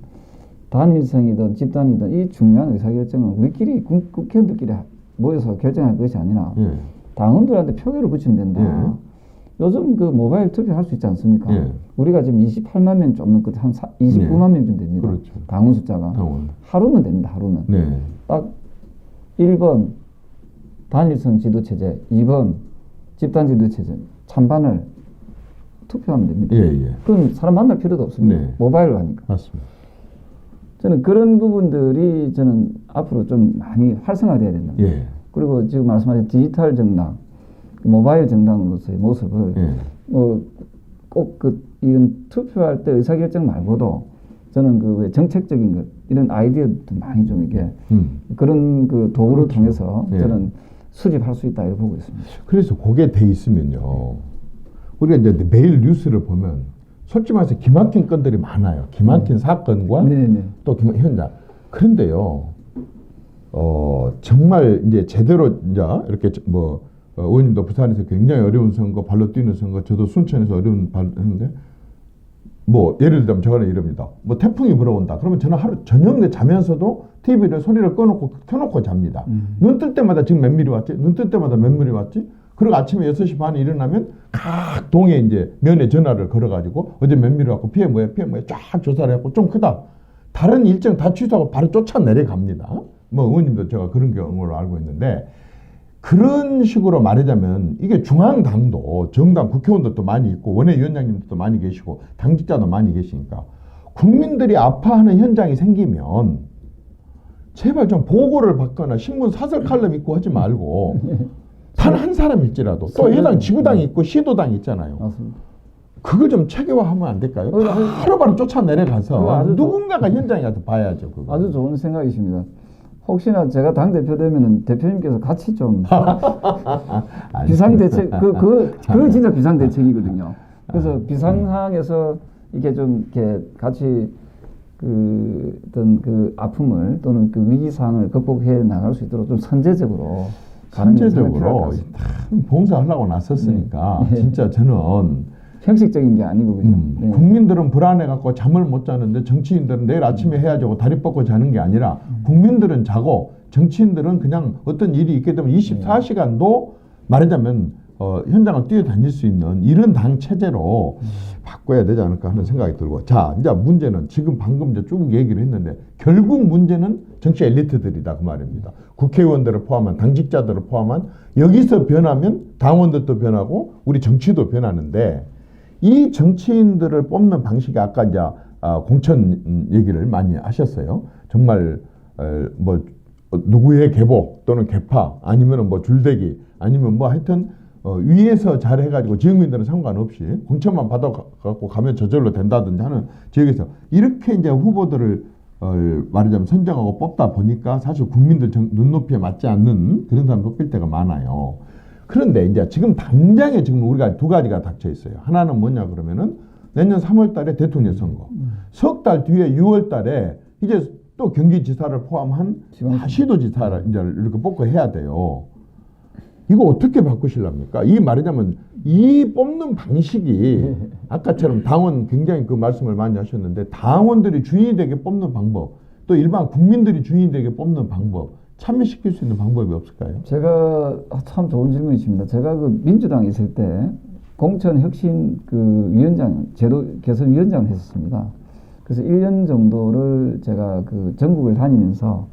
단일성이든 집단이든 이 중요한 의사결정은 우리끼리 국회의원들끼리 모여서 결정할 것이 아니라 예. 당원들한테 표결을 붙이면 된다. 예. 요즘 그 모바일 투표 할 수 있지 않습니까? 예. 우리가 지금 28만 명 좀 넘고 한 29만 명 좀 됩니다. 그렇죠. 당원 숫자가. 당원. 하루면 됩니다. 하루면. 네. 딱 1번 단일성 지도체제, 2번 집단 지도체제 찬반을 투표하면 됩니다. 예, 예. 그럼 사람 만날 필요도 없습니다. 네. 모바일로 하니까. 맞습니다. 저는 그런 부분들이 저는 앞으로 좀 많이 활성화돼야 된다. 예. 그리고 지금 말씀하신 디지털 정당, 모바일 정당으로서의 모습을 예. 꼭 이런 투표할 때 의사결정 말고도 저는 그 왜 정책적인 것 이런 아이디어도 많이 좀 이게 그런 그 도구를 그렇죠. 통해서 예. 저는 수립할 수 있다 이렇게 보고 있습니다. 그래서 그게 돼 있으면요. 우리가 이제 매일 뉴스를 보면 솔직히 말해서 기막힌 건들이 많아요. 기막힌 사건과 네네. 또 현장. 그런데요, 정말 이제 제대로 이제 이렇게 의원님도 부산에서 굉장히 어려운 선거, 발로 뛰는 선거, 저도 순천에서 어려운 발 했는데, 예를 들면 저는 이럽니다. 태풍이 불어온다. 그러면 저는 하루 저녁 내 자면서도 TV를 소리를 꺼놓고 켜놓고 잡니다. 눈 뜰 때마다 지금 몇 미리 왔지? 눈 뜰 때마다 몇 미리 왔지? 그리고 아침에 6시 반에 일어나면 각 동에 이제 면에 전화를 걸어가지고 어제 몇 미리 왔고 피해 뭐야 쫙 조사를 해갖고 좀 크다. 다른 일정 다 취소하고 바로 쫓아 내려갑니다. 의원님도 제가 그런 경우를 알고 있는데 그런 식으로 말하자면 이게 중앙당도 정당 국회의원들도 많이 있고 원외위원장님들도 많이 계시고 당직자도 많이 계시니까 국민들이 아파하는 현장이 생기면 제발 좀 보고를 받거나 신문 사설 칼럼 읽고 하지 말고 단 한 사람일지라도 또 해당 지구당이 있고 시도당이 있잖아요. 맞습니다. 그걸 좀 체계화하면 안 될까요? 바로바로 쫓아 내려가서 누군가가 현장에 가서 봐야죠. 그거. 아주 좋은 생각이십니다. 혹시나 제가 당 대표 되면은 대표님께서 같이 좀 비상 대책 그거 진짜 비상 대책이거든요. 그래서 비상 상황에서 이게 좀 이렇게 같이 어떤 아픔을 또는 위기 상황을 극복해 나갈 수 있도록 좀 선제적으로 봉사하려고 나섰으니까 네. 진짜 저는 형식적인 게 아니고 그죠. 네. 국민들은 불안해갖고 잠을 못 자는데 정치인들은 내일 아침에 해야지 다리 뻗고 자는 게 아니라 국민들은 자고 정치인들은 그냥 어떤 일이 있게 되면 24시간도 말하자면 현장을 뛰어다닐 수 있는 이런 당 체제로 바꿔야 되지 않을까 하는 생각이 들고 자 이제 문제는 지금 방금 이제 쭉 얘기를 했는데 결국 문제는 정치 엘리트들이다 그 말입니다. 국회의원들을 포함한 당직자들을 포함한 여기서 변하면 당원들도 변하고 우리 정치도 변하는데 이 정치인들을 뽑는 방식이 아까 이제 공천 얘기를 많이 하셨어요. 정말 누구의 계보 또는 계파 아니면 줄대기 아니면 하여튼 위에서 잘해가지고 지역민들은 상관없이 공천만 받아갖고 가면 저절로 된다든지 하는 지역에서 이렇게 이제 후보들을 말하자면 선정하고 뽑다 보니까 사실 국민들 눈높이에 맞지 않는 그런 사람 뽑힐 때가 많아요. 그런데 이제 지금 당장에 지금 우리가 두 가지가 닥쳐 있어요. 하나는 뭐냐 그러면은 내년 3월 달에 대통령 선거. 석 달 뒤에 6월 달에 이제 또 경기지사를 포함한 다 시도지사를 이제 이렇게 뽑고 해야 돼요. 이거 어떻게 바꾸실랍니까? 이 말하자면 이 뽑는 방식이 아까처럼 당원 굉장히 그 말씀을 많이 하셨는데 당원들이 주인이 되게 뽑는 방법 또 일반 국민들이 주인이 되게 뽑는 방법 참여시킬 수 있는 방법이 없을까요? 제가 참 좋은 질문이십니다. 제가 그 민주당에 있을 때 공천 혁신 그 위원장 제도 개선 위원장을 했었습니다. 그래서 1년 정도를 제가 그 전국을 다니면서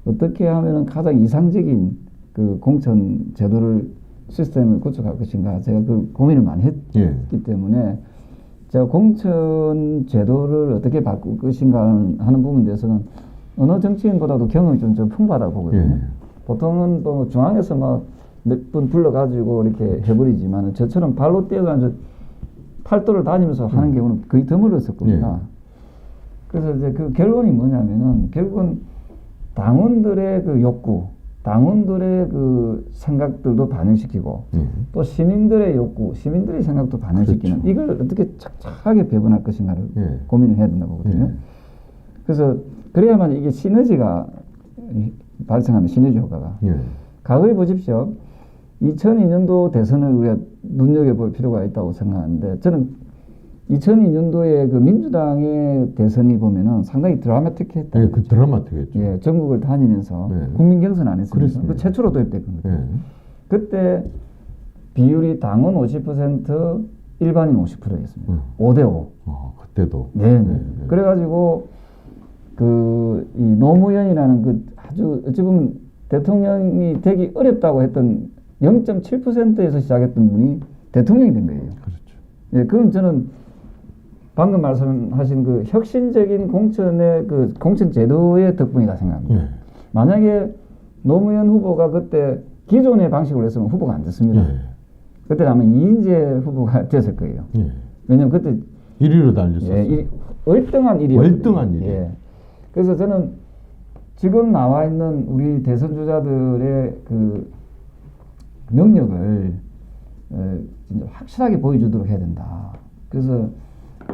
어떻게 하면은 가장 이상적인 그 공천 제도를 시스템을 구축할 것인가 제가 그 고민을 많이 했기 때문에 제가 공천 제도를 어떻게 바꿀 것인가 하는 부분에 대해서는 어느 정치인보다도 경험이 좀 풍부하다고 보거든요. 보통은 또 중앙에서 막 몇 분 불러가지고 이렇게 해버리지만 저처럼 발로 뛰어가지고 팔도를 다니면서 하는 경우는 거의 드물었을 겁니다. 그래서 이제 그 결론이 뭐냐면은 결국은 당원들의 그 욕구, 당원들의 그 생각들도 반영시키고 또 시민들의 욕구, 시민들의 생각도 반영시키는 그렇죠. 이걸 어떻게 착착하게 배분할 것인가를 고민을 해야 된다고 보거든요. 그래서 그래야만 이게 시너지가 발생하는 시너지 효과가. 과거에 보십시오. 2002년도 대선을 우리가 눈여겨볼 필요가 있다고 생각하는데 저는 2002년도에 그 민주당의 대선이 보면은 상당히 드라마틱했다. 네, 그 드라마틱했죠. 예, 전국을 다니면서 국민 경선 안 했습니까? 그 최초로 도입됐거든요. 그때 비율이 당원 50%, 일반인 50%였습니다. 5대5. 그때도. 네. 그래가지고 이 노무현이라는 그 아주 어찌 보면 대통령이 되기 어렵다고 했던 0.7%에서 시작했던 분이 대통령이 된 거예요. 그렇죠. 예, 그럼 저는 방금 말씀하신 그 혁신적인 공천의 그 공천 제도의 덕분이다 생각합니다. 만약에 노무현 후보가 그때 기존의 방식으로 했으면 후보가 안 됐습니다. 그때 아마 이인재 후보가 됐을 거예요. 왜냐면 그때 1위로 달렸었어요. 월등한 1위. 월등한 1위. 그래서 저는 지금 나와 있는 우리 대선 주자들의 그 능력을 진짜 확실하게 보여주도록 해야 된다. 그래서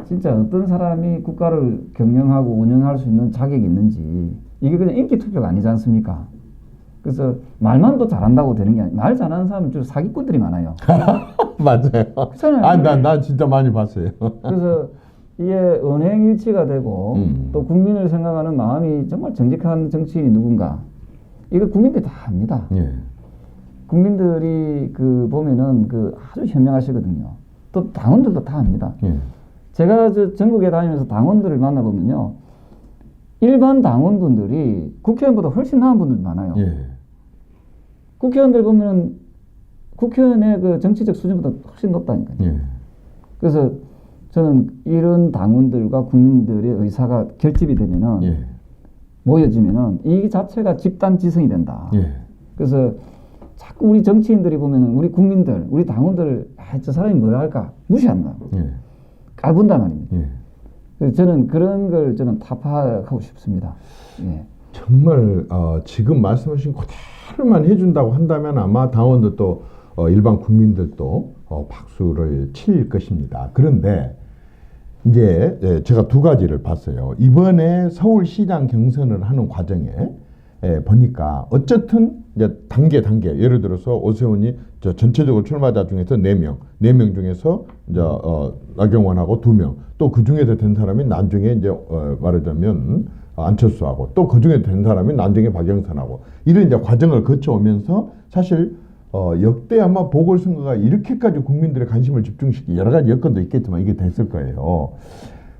진짜 어떤 사람이 국가를 경영하고 운영할 수 있는 자격이 있는지 이게 그냥 인기 투표가 아니지 않습니까? 그래서 말만 또 잘한다고 되는 게 아니에요. 말 잘하는 사람은 좀 사기꾼들이 많아요. 맞아요. 난 진짜 많이 봤어요. 그래서 이게 언행일치가 되고 또 국민을 생각하는 마음이 정말 정직한 정치인이 누군가 이거 국민들이 다 압니다. 국민들이 그 보면은 그 아주 현명하시거든요. 또 당원들도 다 압니다. 제가 저 전국에 다니면서 당원들을 만나보면요. 일반 당원분들이 국회의원보다 훨씬 나은 분들이 많아요. 국회의원들 보면은 국회의원의 그 정치적 수준보다 훨씬 높다니까요. 그래서 저는 이런 당원들과 국민들의 의사가 결집이 되면은 모여지면은 이 자체가 집단 지성이 된다. 그래서 자꾸 우리 정치인들이 보면은 우리 국민들, 우리 당원들을 저 사람이 뭐라 할까 무시한다. 깔본단 말입니다. 그래서 저는 그런 걸 저는 타파하고 싶습니다. 정말 지금 말씀하신 그대로만 해준다고 한다면 아마 당원들도 일반 국민들도 박수를 칠 것입니다. 그런데 이제 제가 두 가지를 봤어요. 이번에 서울시장 경선을 하는 과정에 보니까 어쨌든 이제 단계 예를 들어서 오세훈이 전체적으로 출마자 중에서 4명 중에서 이제 나경원하고 2명 또 그 중에서 된 사람이 나중에 이제 말하자면 안철수하고 또 그 중에 된 사람이 나중에 박영선하고 이런 이제 과정을 거쳐오면서 사실 역대 아마 보궐선거가 이렇게까지 국민들의 관심을 집중시키 여러 가지 여건도 있겠지만 이게 됐을 거예요.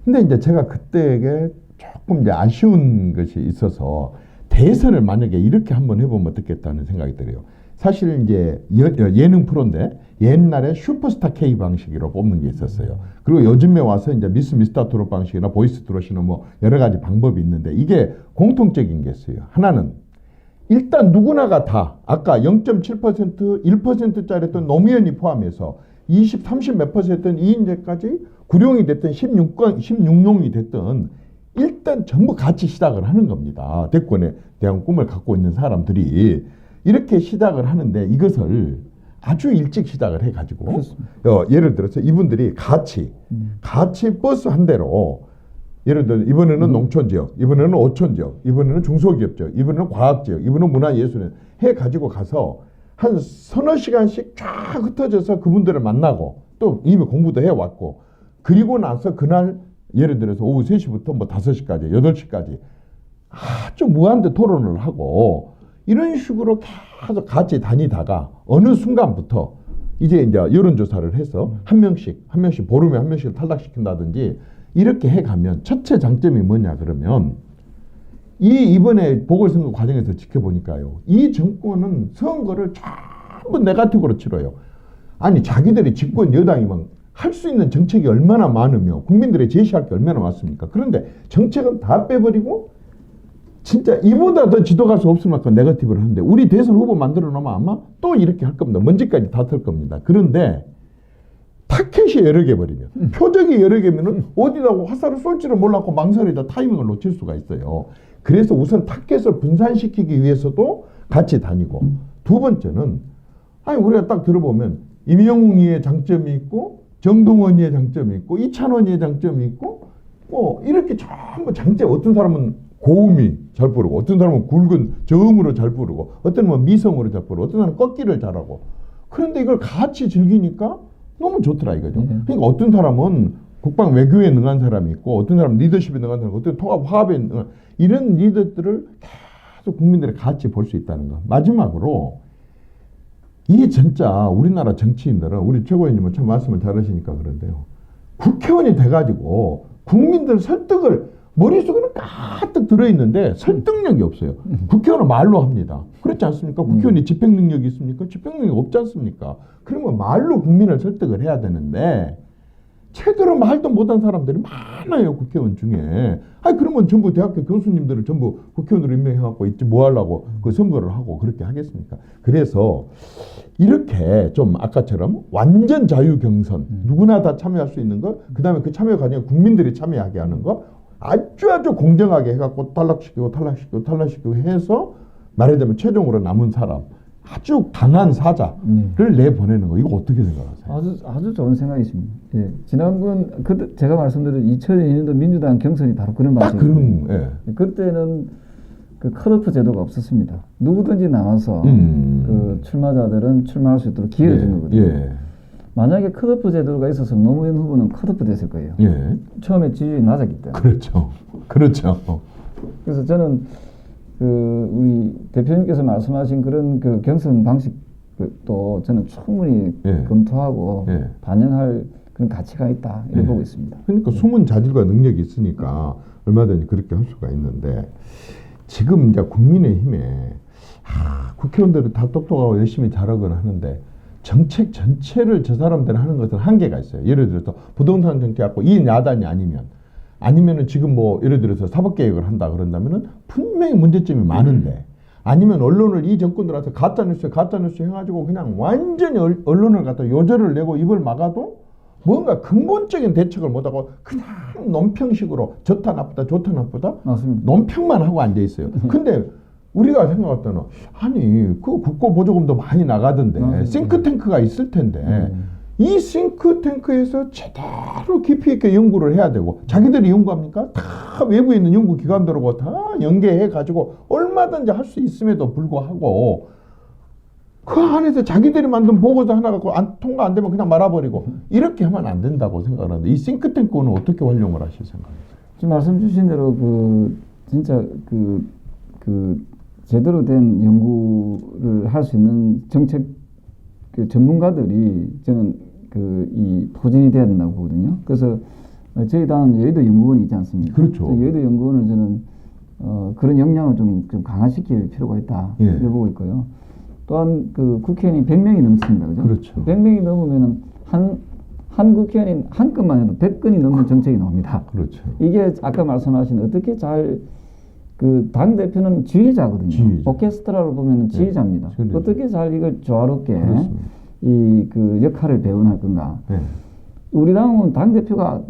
근데 이제 제가 그때에 조금 이제 아쉬운 것이 있어서 대선을 만약에 이렇게 한번 해보면 어떻겠다는 생각이 들어요. 사실 이제 예능 프로인데 옛날에 슈퍼스타 K 방식으로 뽑는 게 있었어요. 그리고 요즘에 와서 이제 미스터 트롯 방식이나 보이스 트롯이나 뭐 여러 가지 방법이 있는데 이게 공통적인 게 있어요. 하나는 일단 누구나가 다 아까 0.7% 1%짜리 했던 노무현이 포함해서 20, 30 몇 %였던 이인재까지 구룡이 됐든 16용이 됐든 일단 전부 같이 시작을 하는 겁니다. 대권에 대한 꿈을 갖고 있는 사람들이 이렇게 시작을 하는데 이것을 아주 일찍 시작을 해가지고 그렇습니다. 예를 들어서 이분들이 같이 버스 한 대로 예를 들어 이번에는 농촌 지역, 이번에는 어촌 지역, 이번에는 중소기업 지역, 이번에는 과학 지역, 이번에는 문화예술 해가지고 가서 한 서너 시간씩 쫙 흩어져서 그분들을 만나고 또 이미 공부도 해왔고 그리고 나서 그날 예를 들어서 오후 3시부터 뭐 5시까지, 8시까지 아주 무한대 토론을 하고 이런 식으로 계속 같이 다니다가 어느 순간부터 이제 여론조사를 해서 한 명씩 보름에 한 명씩 탈락시킨다든지 이렇게 해가면 첫째 장점이 뭐냐 그러면 이번에 보궐선거 과정에서 지켜보니까요. 이 정권은 선거를 전부 네거티브로 치러요. 아니 자기들이 집권 여당이면 할 수 있는 정책이 얼마나 많으며 국민들의 제시할 게 얼마나 많습니까? 그런데 정책은 다 빼버리고 진짜 이보다 더 지도갈 수 없을 만큼 네거티브를 하는데 우리 대선 후보 만들어 놓으면 아마 또 이렇게 할 겁니다. 먼지까지 다 털 겁니다. 그런데 타켓이 여러 개 버리면 표적이 여러 개면은 어디다가 화살을 쏠지를 몰랐고 망설이다 타이밍을 놓칠 수가 있어요. 그래서 우선 타켓을 분산시키기 위해서도 같이 다니고 두 번째는 아니 우리가 딱 들어보면 임영웅이의 장점이 있고 정동원이의 장점이 있고 이찬원이의 장점이 있고 뭐 이렇게 전부 장점 어떤 사람은 고음이 잘 부르고 어떤 사람은 굵은 저음으로 잘 부르고 어떤 사람은 미성으로 잘 부르고 어떤 사람은 꺾기를 잘하고 그런데 이걸 같이 즐기니까 너무 좋더라 이거죠. 그러니까 어떤 사람은 국방 외교에 능한 사람이 있고 어떤 사람은 리더십에 능한 사람이 있고 어떤 통합 화합에 능한 이런 리더들을 계속 국민들이 같이 볼 수 있다는 거. 마지막으로 이게 진짜 우리나라 정치인들은 우리 최고위원님은 참 말씀을 잘하시니까 그런데요. 국회의원이 돼가지고 국민들 설득을 머릿속에는 가득 들어있는데 설득력이 없어요. 국회의원은 말로 합니다. 그렇지 않습니까? 국회의원이 집행 능력이 있습니까? 집행 능력이 없지 않습니까? 그러면 말로 국민을 설득을 해야 되는데 제대로 말도 못한 사람들이 많아요. 국회의원 중에. 아니 그러면 전부 대학교 교수님들을 전부 국회의원으로 임명해갖고 있지 뭐 하려고 그 선거를 하고 그렇게 하겠습니까? 그래서 이렇게 좀 아까처럼 완전 자유 경선 누구나 다 참여할 수 있는 거 그다음에 그 참여 과정에 국민들이 참여하게 하는 거 아주 공정하게 해갖고 탈락시키고 해서 말하자면 최종으로 남은 사람 아주 강한 사자를 내보내는 거 이거 어떻게 생각하세요? 아주 좋은 생각이십니다. 예. 지난번 제가 말씀드린 2002년도 민주당 경선이 바로 그런 방식이에요. 예. 그때는 그 컷오프 제도가 없었습니다. 누구든지 나와서 그 출마자들은 출마할 수 있도록 기회를 준 거거든요. 예. 만약에 컷오프 제도가 있었으면 노무현 후보는 컷오프 됐을 거예요. 예. 처음에 지지율이 낮았기 때문에. 그렇죠. 그래서 저는 그 우리 대표님께서 말씀하신 그런 그 경선 방식도 저는 충분히 예. 검토하고 예. 반영할 그런 가치가 있다 이렇게 보고 있습니다. 그러니까 숨은 자질과 능력이 있으니까 얼마든지 그렇게 할 수가 있는데 지금 이제 국민의힘에 국회의원들은 다 똑똑하고 열심히 잘하거나 하는데 정책 전체를 저 사람들이 하는 것은 한계가 있어요. 예를 들어서 부동산 정책 갖고 이 야단이 아니면은 지금 뭐 예를 들어서 사법개혁을 한다 그런다면은 분명히 문제점이 많은데 아니면 언론을 이 정권 들어서 가짜뉴스 해가지고 그냥 완전히 언론을 갖다 요절을 내고 입을 막아도 뭔가 근본적인 대책을 못하고 그냥 논평식으로 좋다 나쁘다 맞습니다. 논평만 하고 앉아 있어요. 근데 우리가 생각할 때는 아니 그 국고 보조금도 많이 나가던데 싱크탱크가 있을 텐데 이 싱크탱크에서 제대로 깊이 있게 연구를 해야 되고 자기들이 연구합니까? 다 외부에 있는 연구기관들하고 다 연계해 가지고 얼마든지 할 수 있음에도 불구하고 그 안에서 자기들이 만든 보고서 하나 갖고 통과 안 되면 그냥 말아버리고 이렇게 하면 안 된다고 생각을 하는데 이 싱크탱크는 어떻게 활용을 하실 생각이세요? 지금 말씀 주신 대로 그 진짜 그 제대로 된 연구를 할 수 있는 정책 그 전문가들이 저는 이 포진이 돼야 된다고 보거든요. 그래서 저희 당 여의도 연구원이 있지 않습니까? 그렇죠. 여의도 연구원을 저는 그런 역량을 좀 강화시킬 필요가 있다 예. 이렇게 보고 있고요. 또한 그 국회의원이 100명이 넘습니다. 그죠? 그렇죠. 100명이 넘으면은 한 국회의원이 한 건만 해도 100건이 넘는 정책이 나옵니다. 그렇죠. 이게 아까 말씀하신 어떻게 잘 그 당 대표는 지휘자거든요. 지휘자. 오케스트라로 보면은 지휘자입니다. 네. 어떻게 잘 이걸 조화롭게 그렇습니다. 이 그 역할을 배분할 건가? 네. 우리 당은 당 대표가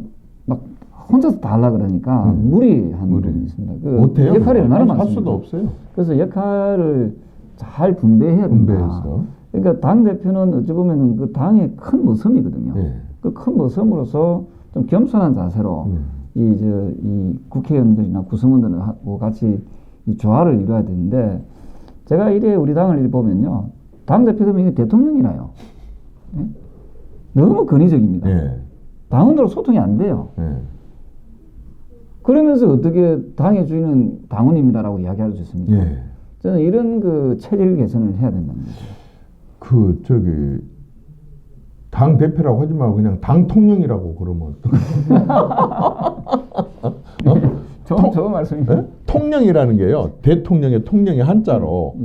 막 혼자서 다 하려 그러니까 무리한 부분이 있습니다. 그 못해요. 역할이 얼마나 할 많습니까? 수도 없어요. 그래서 역할을 잘 분배해야 된다. 분배해서. 그러니까 당 대표는 어찌 보면은 그 당의 큰 모섬이거든요. 예. 그 큰 모섬으로서 좀 겸손한 자세로 이 국회의원들이나 구성원들하고 같이 이 조화를 이루어야 되는데 제가 이래 우리 당을 이래 보면요. 당 대표 되면 이게 대통령이라요. 예? 너무 권위적입니다. 예. 당원들하고 소통이 안 돼요. 예. 그러면서 어떻게 당의 주인은 당원입니다라고 이야기할 수 있습니까? 예. 저는 이런 그 체질 개선을 해야 된다는 거죠. 당 대표라고 하지 말고 그냥 당 통령이라고 그러면 좋은 말씀입니다. 네? 통령이라는 게요. 대통령의 통령이 한자로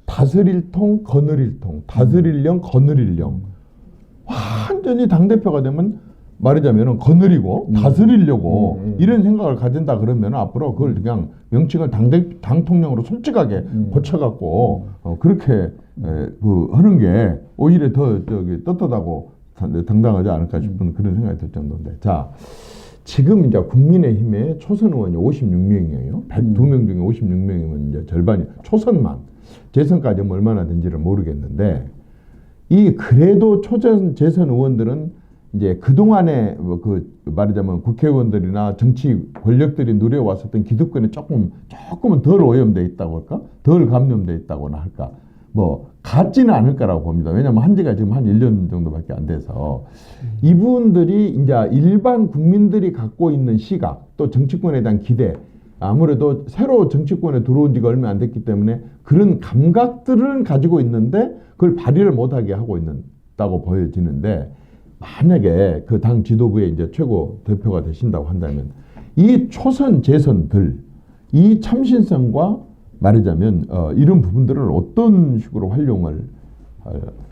다스릴 통, 거느릴 통, 다스릴 령, 거느릴 령. 완전히 당 대표가 되면 말하자면 거느리고 다스리려고 이런 생각을 가진다 그러면 앞으로 그걸 그냥 명칭을 당 통령으로 솔직하게 고쳐갖고 그렇게 하는 게 오히려 더 떳떳하고 당당하지 않을까 싶은 그런 생각이 들 정도인데 자 지금 이제 국민의힘의 초선 의원이 56명이에요. 102명 중에 56명이면 이제 절반이 초선만 재선까지 하면 얼마나 된지를 모르겠는데 이 그래도 초선 재선 의원들은 이제 그동안에 말하자면 국회의원들이나 정치 권력들이 누려왔었던 기득권에 조금은 덜 오염돼 있다고 할까? 덜 감염돼 있다고나 할까? 뭐 같지는 않을 거라고 봅니다. 왜냐하면 한지가 지금 한 1년 정도밖에 안 돼서 이분들이 이제 일반 국민들이 갖고 있는 시각 또 정치권에 대한 기대 아무래도 새로 정치권에 들어온 지가 얼마 안 됐기 때문에 그런 감각들을 가지고 있는데 그걸 발휘를 못하게 하고 있다고 보여지는데 만약에 그 당 지도부의 이제 최고 대표가 되신다고 한다면 이 초선 재선들 이 참신성과 말하자면 이런 부분들을 어떤 식으로 활용을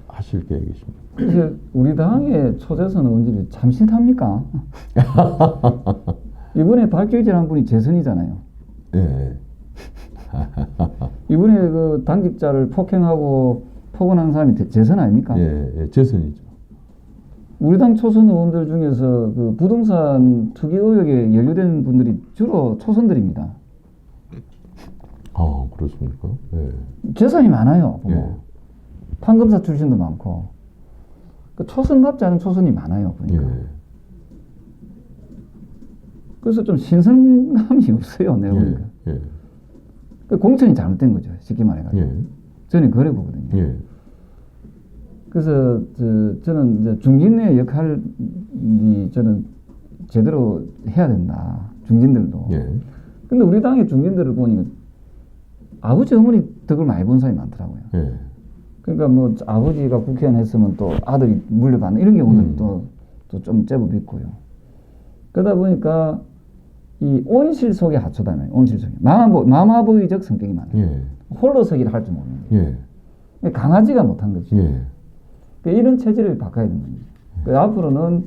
하실 계획이십니까? 이제 우리 당의 초재선 의원들이 참신합니까? 이번에 박길재라는 분이 재선이잖아요. 예. 이번에 그 당직자를 폭행하고 폭언한 사람이 재선 아닙니까? 예, 재선이죠. 우리 당 초선 의원들 중에서 그 부동산 투기 의혹에 연루된 분들이 주로 초선들입니다. 아, 그렇습니까? 예. 재산이 많아요. 보면. 예. 판검사 출신도 많고 그 초선답지 않은 초선이 많아요. 보니까. 예. 그래서 좀 신선감이 없어요. 내가 예. 보니까. 예. 그 공천이 잘못된 거죠. 쉽게 말해가지고. 예. 저는 그래 보거든요. 예. 그래서 저는 이제 중진의 역할이 저는 제대로 해야 된다. 중진들도. 예. 근데 우리 당의 중진들을 보니까 아버지 어머니 덕을 많이 본 사람이 많더라고요. 예. 그러니까 뭐 아버지가 국회의원 했으면 또 아들이 물려받는 이런 경우들도 또 좀 제법 있고요. 그러다 보니까 이 온실 속의 하초다는 온실 속에 마마보이적 성격이 많아요. 예. 홀로서기를 할 줄 모르는 거예요. 예. 강아지가 못한 거지. 예. 그러니까 이런 체질을 바꿔야 된다. 그러니까 앞으로는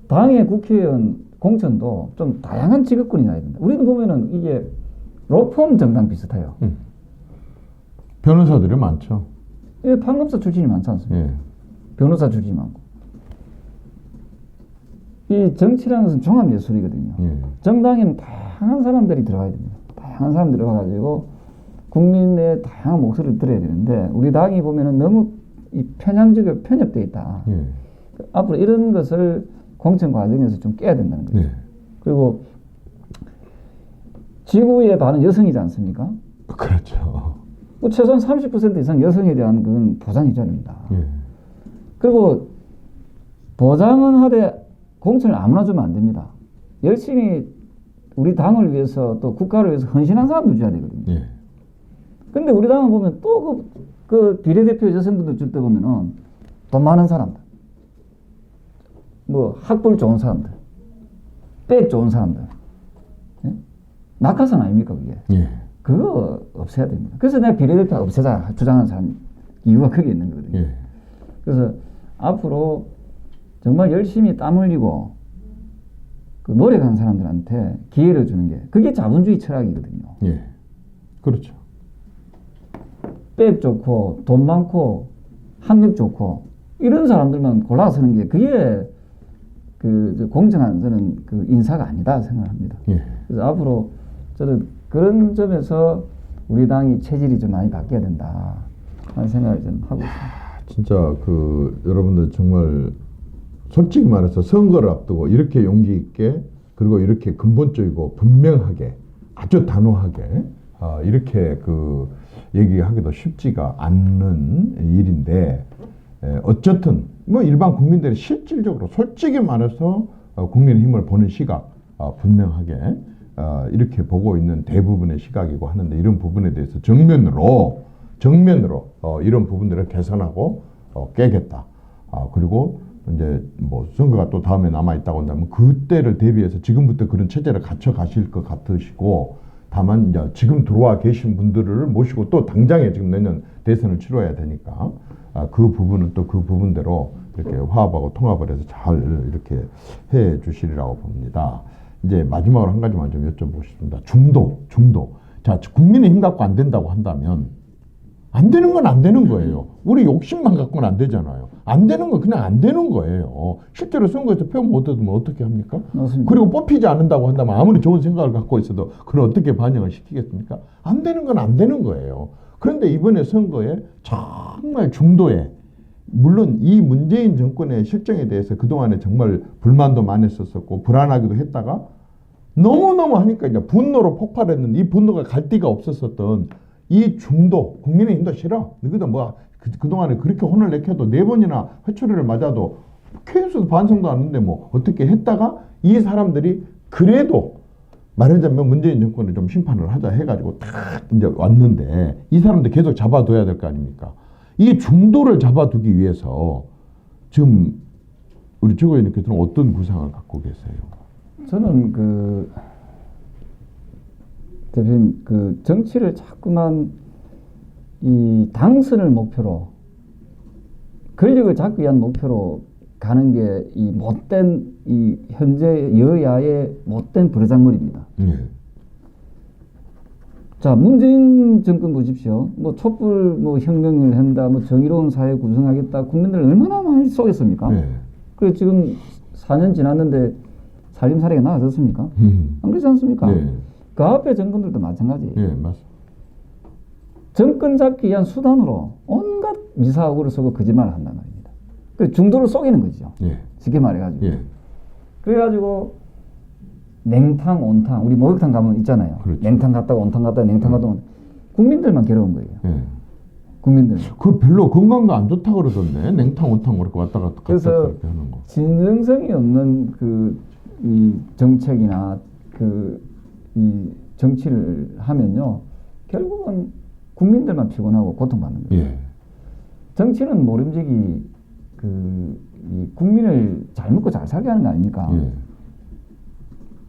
당의 국회의원 공천도 좀 다양한 직업군이 나야 된다. 우리는 보면은 이게 로펌 정당 비슷해요. 변호사들이 많죠. 예, 판검사 출신이 많지 않습니까? 예. 변호사 출신이 많고. 이 정치라는 것은 종합예술이거든요. 예. 정당에는 다양한 사람들이 들어가야 됩니다. 다양한 사람들이 들어가가지고 국민의 다양한 목소리를 들어야 되는데 우리 당이 보면은 너무 이 편향적으로 편협되어 있다. 예. 앞으로 이런 것을 공천 과정에서 좀 깨야 된다는 거죠. 예. 그리고 지구의 반은 여성이지 않습니까? 그렇죠. 뭐 최소한 30% 이상 여성에 대한 그건 보장해줘야 됩니다. 예. 그리고 보장은 하되 공천을 아무나 주면 안 됩니다. 열심히 우리 당을 위해서 또 국가를 위해서 헌신한 사람들 줘야 되거든요. 예. 근데 우리 당은 보면 또 그 비례대표 여성분들 줄 때 보면은 돈 많은 사람들, 뭐 학벌 좋은 사람들, 백 좋은 사람들, 예? 낙하산 아닙니까 그게? 예. 그거 없애야 됩니다. 그래서 내가 비례대표 없애자 주장하는 사람 이유가 거기에 있는 거거든요. 예. 그래서 앞으로 정말 열심히 땀 흘리고 그 노력하는 사람들한테 기회를 주는 게 그게 자본주의 철학이거든요. 예. 그렇죠. 백 좋고 돈 많고 학력 좋고 이런 사람들만 골라서는 게 그게 그 공정한 저는 그 인사가 아니다 생각합니다. 예. 그래서 앞으로 저는 그런 점에서 우리 당이 체질이 좀 많이 바뀌어야 된다. 하는 생각을 좀 하고 있습니다. 진짜 여러분들 정말 솔직히 말해서 선거를 앞두고 이렇게 용기 있게 그리고 이렇게 근본적이고 분명하게 아주 단호하게 이렇게 얘기하기도 쉽지가 않는 일인데 어쨌든 뭐 일반 국민들이 실질적으로 솔직히 말해서 국민의힘을 보는 시각 분명하게 이렇게 보고 있는 대부분의 시각이고 하는데 이런 부분에 대해서 정면으로 이런 부분들을 개선하고 깨겠다. 그리고 이제 뭐 선거가 또 다음에 남아 있다고 한다면 그때를 대비해서 지금부터 그런 체제를 갖춰 가실 것 같으시고 다만 이제 지금 들어와 계신 분들을 모시고 또 당장에 지금 내년 대선을 치러야 되니까 그 부분은 또 그 부분대로 이렇게 화합하고 통합을 해서 잘 이렇게 해 주시리라고 봅니다. 이제 마지막으로 한 가지만 좀 여쭤보고 싶습니다. 중도. 자, 국민의힘 갖고 안 된다고 한다면 안 되는 건 안 되는 거예요. 우리 욕심만 갖고는 안 되잖아요. 안 되는 건 그냥 안 되는 거예요. 실제로 선거에서 표 못 얻으면 어떻게 합니까? 맞습니다. 그리고 뽑히지 않는다고 한다면 아무리 좋은 생각을 갖고 있어도 그걸 어떻게 반영을 시키겠습니까? 안 되는 건 안 되는 거예요. 그런데 이번에 선거에 정말 중도에 물론 이 문재인 정권의 실정에 대해서 그동안에 정말 불만도 많이 썼었고 불안하기도 했다가 너무너무 하니까 이제 분노로 폭발했는데 이 분노가 갈 데가 없었었던 이 중도, 국민의힘도 싫어. 너희들 뭐 그동안에 그렇게 혼을 내켜도 4번이나 회초리를 맞아도 케이스도 반성도 안 했는데 뭐 어떻게 했다가 이 사람들이 그래도 말하자면 문재인 정권을 좀 심판을 하자 해가지고 딱 이제 왔는데 이 사람들 계속 잡아둬야 될 거 아닙니까? 이 중도를 잡아두기 위해서 지금 우리 최고 의원님께서는 어떤 구상을 갖고 계세요? 저는 대표님 정치를 자꾸만 이 당선을 목표로 권력을 잡기 위한 목표로 가는 게 이 못된 이 현재 여야의 못된 버르장머리입니다. 자, 문재인 정권 보십시오. 뭐 촛불 혁명을 한다, 정의로운 사회 구성하겠다. 국민들 얼마나 많이 속였습니까? 그리고 지금 4년 지났는데 살림살이가 나아졌습니까? 안 그렇지 않습니까? 그 앞에 정권들도 마찬가지예요. 맞습니다. 정권 잡기 위한 수단으로 온갖 미사오구를 쓰고 거짓말을 한단 말입니다. 그 중도를 속이는 거죠. 쉽게 말해가지고. 그래가지고 냉탕, 온탕, 우리 목욕탕 가면 있잖아요. 그렇죠. 냉탕 갔다가 온탕 갔다가 냉탕 갔다가 국민들만 괴로운 거예요. 국민들. 그 별로 건강도 안 좋다 그러던데 냉탕 온탕 그렇게 왔다 갔다 그래서 그렇게 하는 거. 진정성이 없는 이 정책이나 이 정치를 하면요 결국은 국민들만 피곤하고 고통받는 거예요. 정치는 모름지기 이 국민을 잘 먹고 잘 살게 하는 거 아닙니까?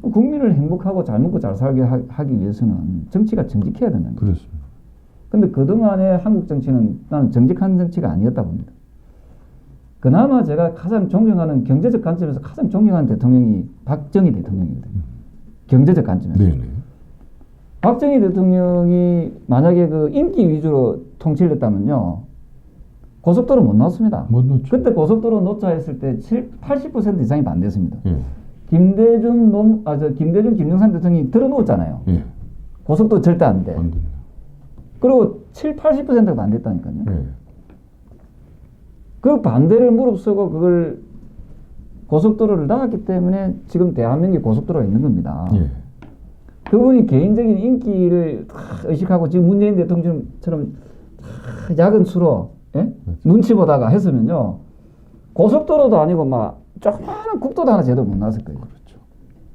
국민을 행복하고 잘 먹고 잘 살게 하기 위해서는 정치가 정직해야 된다는 거죠. 그렇습니다. 근데 그동안의 한국 정치는 나는 정직한 정치가 아니었다 봅니다. 그나마 제가 가장 존경하는 경제적 관점에서 가장 존경하는 대통령이 박정희 대통령이거든요. 경제적 관점에서. 박정희 대통령이 만약에 인기 위주로 통치를 했다면요. 고속도로 못 넣었습니다. 못 넣었죠. 그때 고속도로 놓자 했을 때 80% 이상이 반대했습니다. 김대중, 김영삼 대통령이 들어놓았잖아요. 고속도로 절대 안 돼. 그리고 80%가 반대했다니까요. 그 반대를 무릅쓰고 그걸 고속도로를 나갔기 때문에 지금 대한민국에 고속도로가 있는 겁니다. 그분이 개인적인 인기를 의식하고 지금 문재인 대통령처럼 작은 수로 눈치 보다가 했으면요 고속도로도 아니고 막 조그마한 국도도 하나 제대로 못 나왔을 거예요. 그렇죠.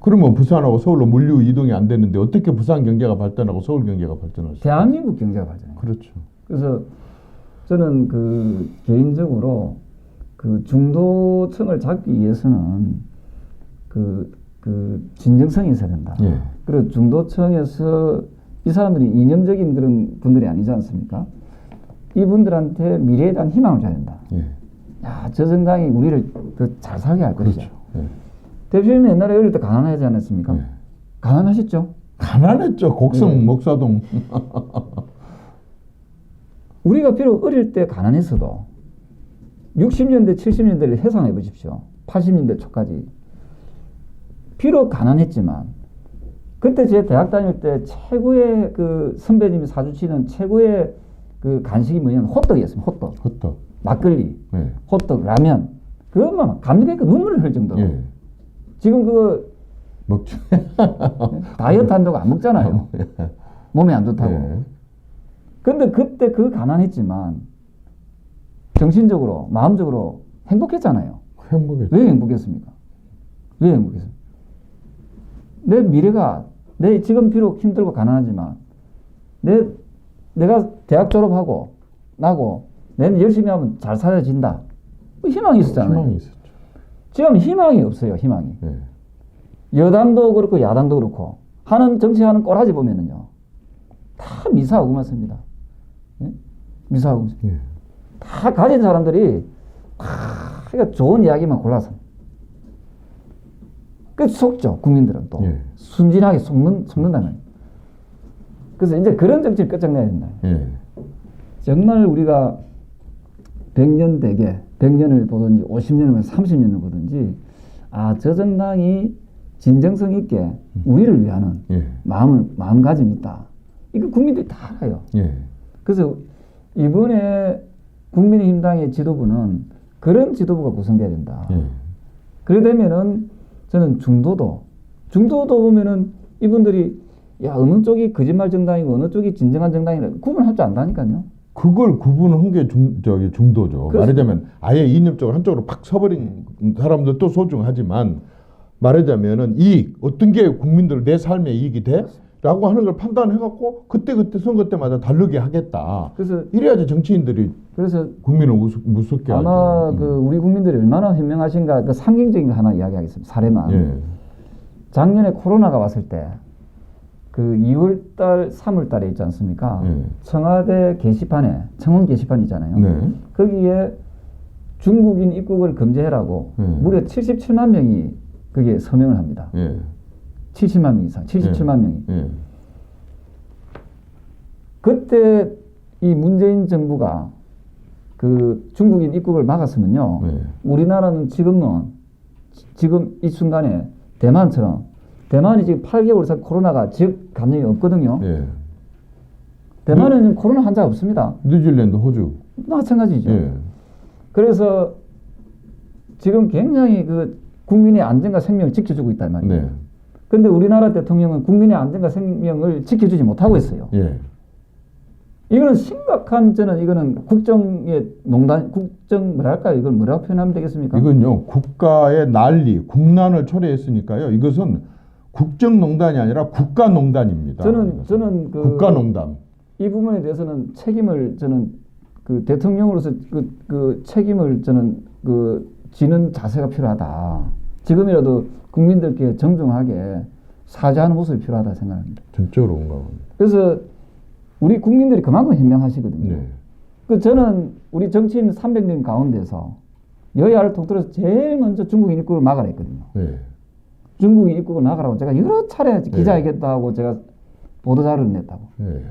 그러면 부산하고 서울로 물류 이동이 안 되는데 어떻게 부산 경제가 발전하고 서울 경제가 발전할 수 있어요? 대한민국 경제가 발전해요. 그렇죠. 그래서 저는 개인적으로 중도층을 잡기 위해서는 진정성이 있어야 된다. 그리고 중도층에서 이 사람들이 이념적인 그런 분들이 아니지 않습니까? 이분들한테 미래에 대한 희망을 줘야 된다. 야, 저 정당이 우리를 더 잘 살게 할 것이죠. 그렇죠. 대표님 옛날에 어릴 때 가난하지 않았습니까? 가난하셨죠? 가난했죠. 곡성, 목사동. 우리가 비록 어릴 때 가난했어도 60년대, 70년대를 회상해 보십시오. 80년대 초까지. 비록 가난했지만 그때 제 대학 다닐 때 최고의 선배님이 사주치는 최고의 그 간식이 뭐냐면 호떡이었습니다. 호떡, 헛떡. 막걸리, 예. 호떡, 라면. 그것만 감격했고 눈물을 흘릴 정도로. 예. 지금 그거 먹죠. 다이어트 한다고 안 먹잖아요. 몸에 안 좋다고. 예. 근데 그때 그 가난했지만 정신적으로, 마음적으로 행복했잖아요. 행복했죠. 왜 행복했습니까? 왜 행복했습니까? 내 미래가, 내 지금 비록 힘들고 가난하지만 내가 대학 졸업하고 나고 내는 열심히 하면 잘 살아진다. 그 희망이 있었잖아요. 희망이 있었죠. 지금 희망이 없어요. 희망이. 예. 여당도 그렇고 야당도 그렇고 하는 정치하는 꼬라지 보면은요 다 미사하고 맞습니다. 예? 미사하고 예. 다 가진 사람들이 다 그러니까 좋은 이야기만 골라서 그 속죠. 국민들은 또 예. 순진하게 속는다면. 그래서 이제 그런 정치를 끝장내야 된다. 예. 정말 우리가 100년 대계 100년을 보든지 50년을 30년을 보든지 저 정당이 진정성 있게 우리를 위하는 예. 마음가짐이 있다. 이거 국민들이 다 알아요. 예. 그래서 이번에 국민의힘당의 지도부는 그런 지도부가 구성돼야 된다. 예. 그래 되면은 저는 중도도 보면은 이분들이 어느 쪽이 거짓말 정당이고 어느 쪽이 진정한 정당이라 구분할 줄 안다니까요. 그걸 구분한 게 중도죠. 말하자면 아예 이념적으로 한쪽으로 팍 서버린 사람들도 소중하지만 말하자면은 이익 어떤 게 국민들 내 삶의 이익이 돼?라고 하는 걸 판단해갖고 그때 선거 때마다 다르게 하겠다. 그래서 이래야지 정치인들이 국민을 무섭게 하죠. 아마 그 우리 국민들이 얼마나 현명하신가 그 상징적인 거 하나 이야기하겠습니다. 사례만. 예. 작년에 코로나가 왔을 때 그 2월달, 3월달에 있지 않습니까? 예. 청와대 게시판에 청원 게시판 있잖아요. 네. 거기에 중국인 입국을 금지해라고 무려 77만 명이 거기에 서명을 합니다. 예. 70만 명 이상, 77만 명이. 예. 그때 이 문재인 정부가 그 중국인 입국을 막았으면요. 예. 우리나라는 지금 이 순간에 대만이 지금 개월 이상 코로나가 즉 감염이 없거든요. 예. 대만은 지금 코로나 환자가 없습니다. 뉴질랜드, 호주. 마찬가지죠. 예. 그래서 지금 굉장히 그 국민의 안전과 생명을 지켜주고 있단 말이에요. 네. 근데 우리나라 대통령은 국민의 안전과 생명을 지켜주지 못하고 있어요. 예. 이거는 심각한 이거는 국정의 농단, 뭐랄까요? 이걸 뭐라고 표현하면 되겠습니까? 이건요, 국가의 난리, 국난을 초래했으니까요. 이것은 국정농단이 아니라 국가농단입니다. 저는 그 국가농단. 이 부분에 대해서는 책임을 저는 그 대통령으로서 그 책임을 저는 그 지는 자세가 필요하다. 지금이라도 국민들께 정중하게 사죄하는 모습이 필요하다 생각합니다. 전적으로 공감합니다. 그래서 우리 국민들이 그만큼 현명하시거든요. 네. 그 저는 우리 정치인 300명 가운데서 여야를 통틀어서 제일 먼저 중국인 입국을 막아라 했거든요. 네. 중국인 입국을 막으라고 제가 여러 차례 기자회견도 하고 제가 보도자료를 냈다고. 네.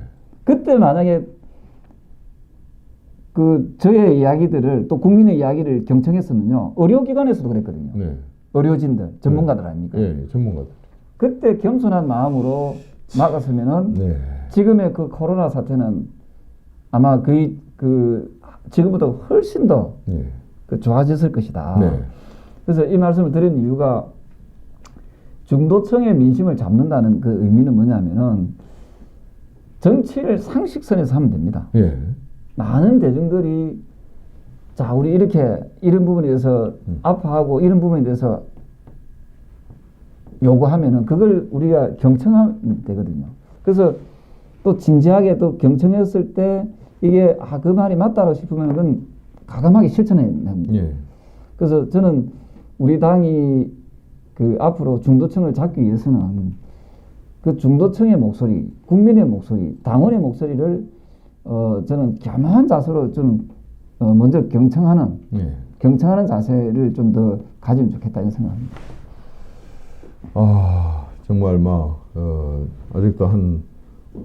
그때 만약에 그 저의 이야기들을 또 국민의 이야기를 경청했으면요. 의료기관에서도 그랬거든요. 네. 의료진들, 전문가들 아닙니까? 예, 전문가들. 그때 겸손한 마음으로 막았으면은 네. 지금의 그 코로나 사태는 아마 지금보다 훨씬 더 네. 그 좋아졌을 것이다. 네. 그래서 이 말씀을 드린 이유가 중도층의 민심을 잡는다는 그 의미는 뭐냐면은 정치를 상식선에서 하면 됩니다. 예. 많은 대중들이 자 우리 이렇게 이런 부분에 대해서 아파하고 이런 부분에 대해서 요구하면은 그걸 우리가 경청하면 되거든요. 그래서 또 진지하게 또 경청했을 때 이게 그 말이 맞다고 싶으면 그건 과감하게 실천해야 됩니다. 예. 그래서 저는 우리 당이 그 앞으로 중도층을 잡기 위해서는 그 중도층의 목소리, 국민의 목소리, 당원의 목소리를 저는 겸허한 자세로 좀 먼저 경청하는 자세를 좀 더 가지면 좋겠다 이런 생각합니다. 정말 아직도 한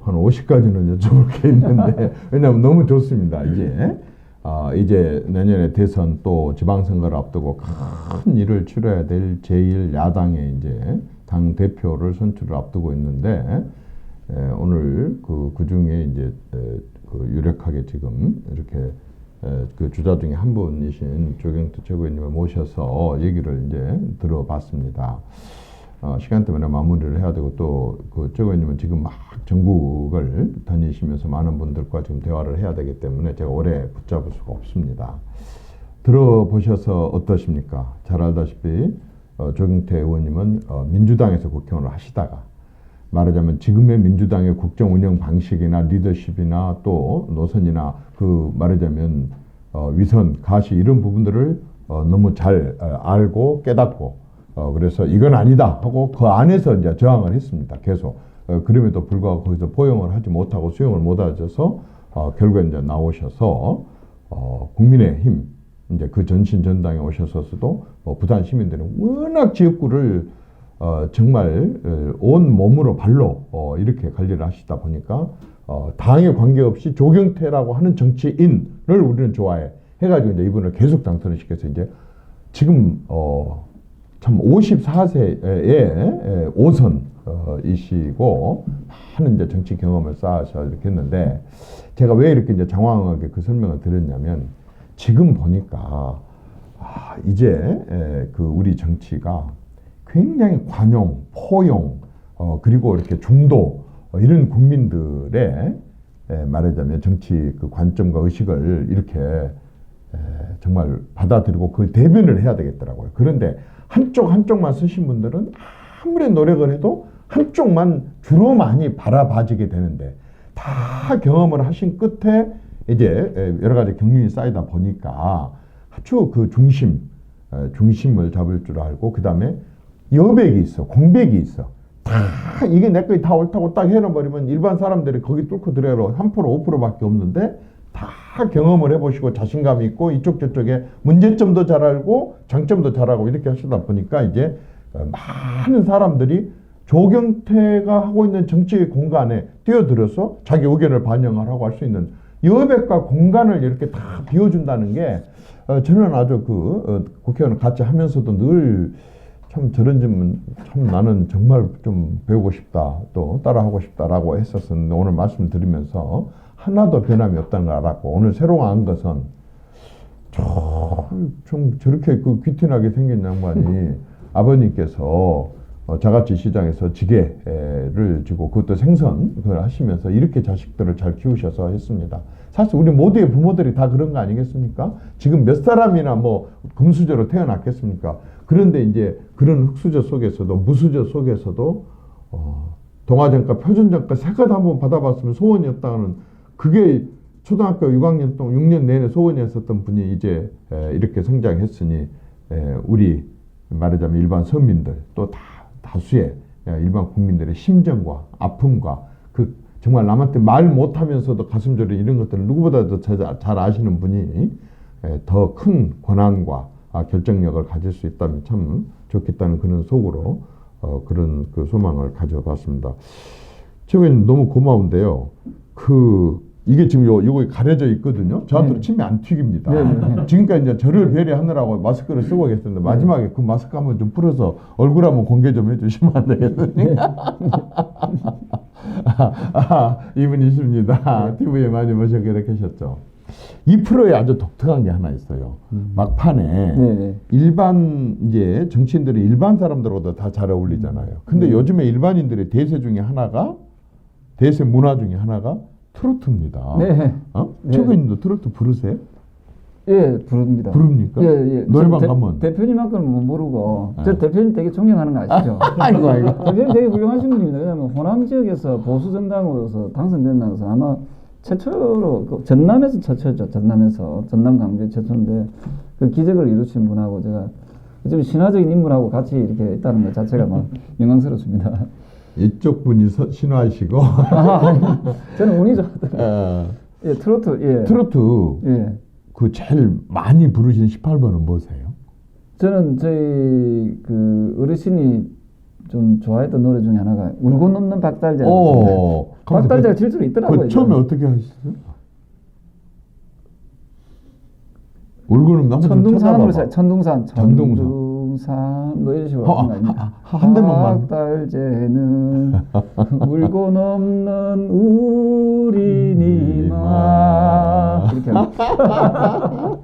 50까지는 여쭤볼 게 있는데 왜냐하면 너무 좋습니다. 이제 내년에 대선 또 지방선거를 앞두고 큰 일을 치러야 될 제1야당의 이제 당 대표를 선출을 앞두고 있는데 오늘 그 중에 이제 그 유력하게 지금 이렇게 그 주자 중에 한 분이신 조경태 최고위원님을 모셔서 얘기를 이제 들어봤습니다. 시간 때문에 마무리를 해야 되고 또 그 최고위원님은 지금 막 전국을 다니시면서 많은 분들과 지금 대화를 해야 되기 때문에 제가 오래 붙잡을 수가 없습니다. 들어보셔서 어떠십니까? 잘 알다시피 조경태 의원님은 민주당에서 국회의원을 하시다가 말하자면 지금의 민주당의 국정 운영 방식이나 리더십이나 또 노선이나 그 말하자면 위선, 가시 이런 부분들을 너무 잘 알고 깨닫고 그래서 이건 아니다 하고 그 안에서 이제 저항을 했습니다. 계속. 그럼에도 불구하고 거기서 포용을 하지 못하고 수용을 못 하셔서 결국에 이제 나오셔서 국민의힘 이제 그 전신 전당에 오셔서도 부산 시민들은 워낙 지역구를 정말 온 몸으로 발로 이렇게 관리를 하시다 보니까 당에 관계없이 조경태라고 하는 정치인을 우리는 좋아해 해가지고 이제 이분을 계속 당선을 시켜서 이제 지금 참 54세에 5선이시고 많은 이제 정치 경험을 쌓아서 이렇게 했는데 제가 왜 이렇게 이제 장황하게 그 설명을 드렸냐면 지금 보니까 이제 그 우리 정치가 굉장히 관용, 포용, 그리고 이렇게 중도 이런 국민들의 말하자면 정치 그 관점과 의식을 이렇게 정말 받아들이고 그 대변을 해야 되겠더라고요. 그런데 한쪽만 쓰신 분들은 아무리 노력을 해도 한쪽만 주로 많이 바라봐지게 되는데 다 경험을 하신 끝에 이제 여러 가지 경륜이 쌓이다 보니까 아주 그 중심을 잡을 줄 알고 그 다음에 여백이 있어, 공백이 있어. 다 이게 내 거이 다 옳다고 딱 해놔버리면 일반 사람들이 거기 뚫고 들어가러 3% 5%밖에 없는데 다 경험을 해보시고 자신감이 있고 이쪽 저쪽에 문제점도 잘 알고 장점도 잘 알고 이렇게 하시다 보니까 이제 많은 사람들이 조경태가 하고 있는 정치 공간에 뛰어들어서 자기 의견을 반영하라고 할 수 있는 여백과 공간을 이렇게 다 비워준다는 게 저는 아주 국회의원을 같이 하면서도 늘 참 저런 점은 참 나는 정말 좀 배우고 싶다 또 따라하고 싶다라고 했었는데 오늘 말씀드리면서 하나도 변함이 없다는 걸 알았고 오늘 새로 안 것은 좀 저렇게 그 귀티나게 생긴 양반이 아버님께서 자갈치 시장에서 지게를 지고 그것도 생선 그걸 하시면서 이렇게 자식들을 잘 키우셔서 했습니다. 사실 우리 모두의 부모들이 다 그런 거 아니겠습니까? 지금 몇 사람이나 뭐 금수저로 태어났겠습니까? 그런데 이제 그런 흑수저 속에서도 무수저 속에서도 동아전과 표준전과 세 컷 한번 받아봤으면 소원이었다는 그게 초등학교 6학년 동안 6년 내내 소원이었었던 분이 이제 이렇게 성장했으니 우리 말하자면 일반 서민들 또 다수의 일반 국민들의 심정과 아픔과 그 정말 남한테 말 못하면서도 가슴 저리 이런 것들을 누구보다도 잘 아시는 분이 더 큰 권한과 결정력을 가질 수 있다면 참 좋겠다는 그런 속으로 그런 그 소망을 가져봤습니다. 최고위원님 너무 고마운데요. 이게 지금 요거 가려져 있거든요. 저한테는 침이 안 튀깁니다. 지금까지 이제 저를 배려하느라고 마스크를 쓰고 계셨는데 마지막에 그 마스크 한번 좀 풀어서 얼굴 한번 공개 좀 해주시면 안 되겠습니까? 이분이십니다. TV에 많이 모셔서 이렇게 하셨죠. 이 프로에 아주 독특한 게 하나 있어요. 막판에 일반 이제 정치인들이 일반 사람들보다 다 잘 어울리잖아요. 근데 요즘에 일반인들의 대세 중에 하나가 대세 문화 중에 하나가 트로트입니다. 네. 최고위원님도 트로트 부르세요? 예, 부릅니다. 부릅니까? 예. 노래방 가면 대표님만큼은 못 모르고 저 대표님 되게 존경하는 거 아시죠? 아이고. 대표님 되게 훌륭하신 분입니다. 왜냐하면 호남 지역에서 보수 정당으로서 당선된다고 해서 아마 최초로 전남에서 최초였죠. 전남 강주의 최초인데 그 기적을 이루신 분하고 제가 좀 신화적인 인물하고 같이 이렇게 있다는 것 자체가 막 영광스럽습니다. 이쪽 분이 신화이시고 저는 운이 좋았더라고요. 예, 트로트. 예. 트로트. 예. 그 제일 많이 부르시는 18번은 뭐세요? 저는 저희 그 어르신이 좀 좋아했던 노래 중에 하나가 울고 넘는 박달재. 박달재가 실제로 있더라고요. 처음에 어떻게 하셨어요? 울고 넘는 천둥산으로 천둥산 부산 뭐 이런 식으로 하는 거 아닙니까? 한 대목만. 박달재는 울고 넘는 우리니마 이렇게 합니다.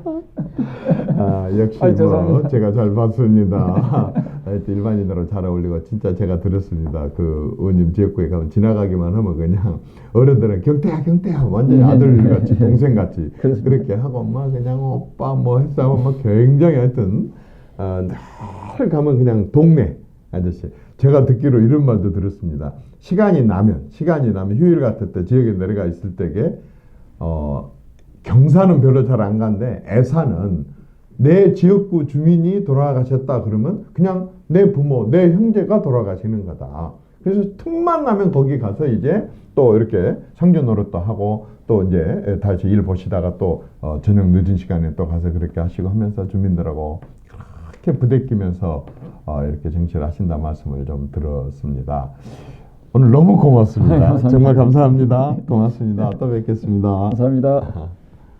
역시 아이, 뭐 죄송합니다. 제가 잘 봤습니다. 하여튼 일반인으로 잘 어울리고 진짜 제가 들었습니다. 그 의원님 지역구에 가면 지나가기만 하면 그냥 어른들은 경태야 경태야 완전히 아들같이 동생같이 그렇습니다. 그렇게 하고 막 그냥 오빠 뭐 했어 하면 막 굉장히 하여튼 늘 가면 그냥 동네 아저씨. 제가 듣기로 이런 말도 들었습니다. 시간이 나면 휴일 같을 때 지역에 내려가 있을 때게 경사는 별로 잘 안 간대. 애사는 내 지역구 주민이 돌아가셨다 그러면 그냥 내 부모, 내 형제가 돌아가시는 거다. 그래서 틈만 나면 거기 가서 이제 또 이렇게 상주 노릇도 하고 또 이제 다시 일 보시다가 또 저녁 늦은 시간에 또 가서 그렇게 하시고 하면서 주민들하고 그렇게 부대끼면서 이렇게 정치를 하신다 말씀을 좀 들었습니다. 오늘 너무 고맙습니다. 감사합니다. 정말 감사합니다. 고맙습니다. 또 뵙겠습니다. 감사합니다.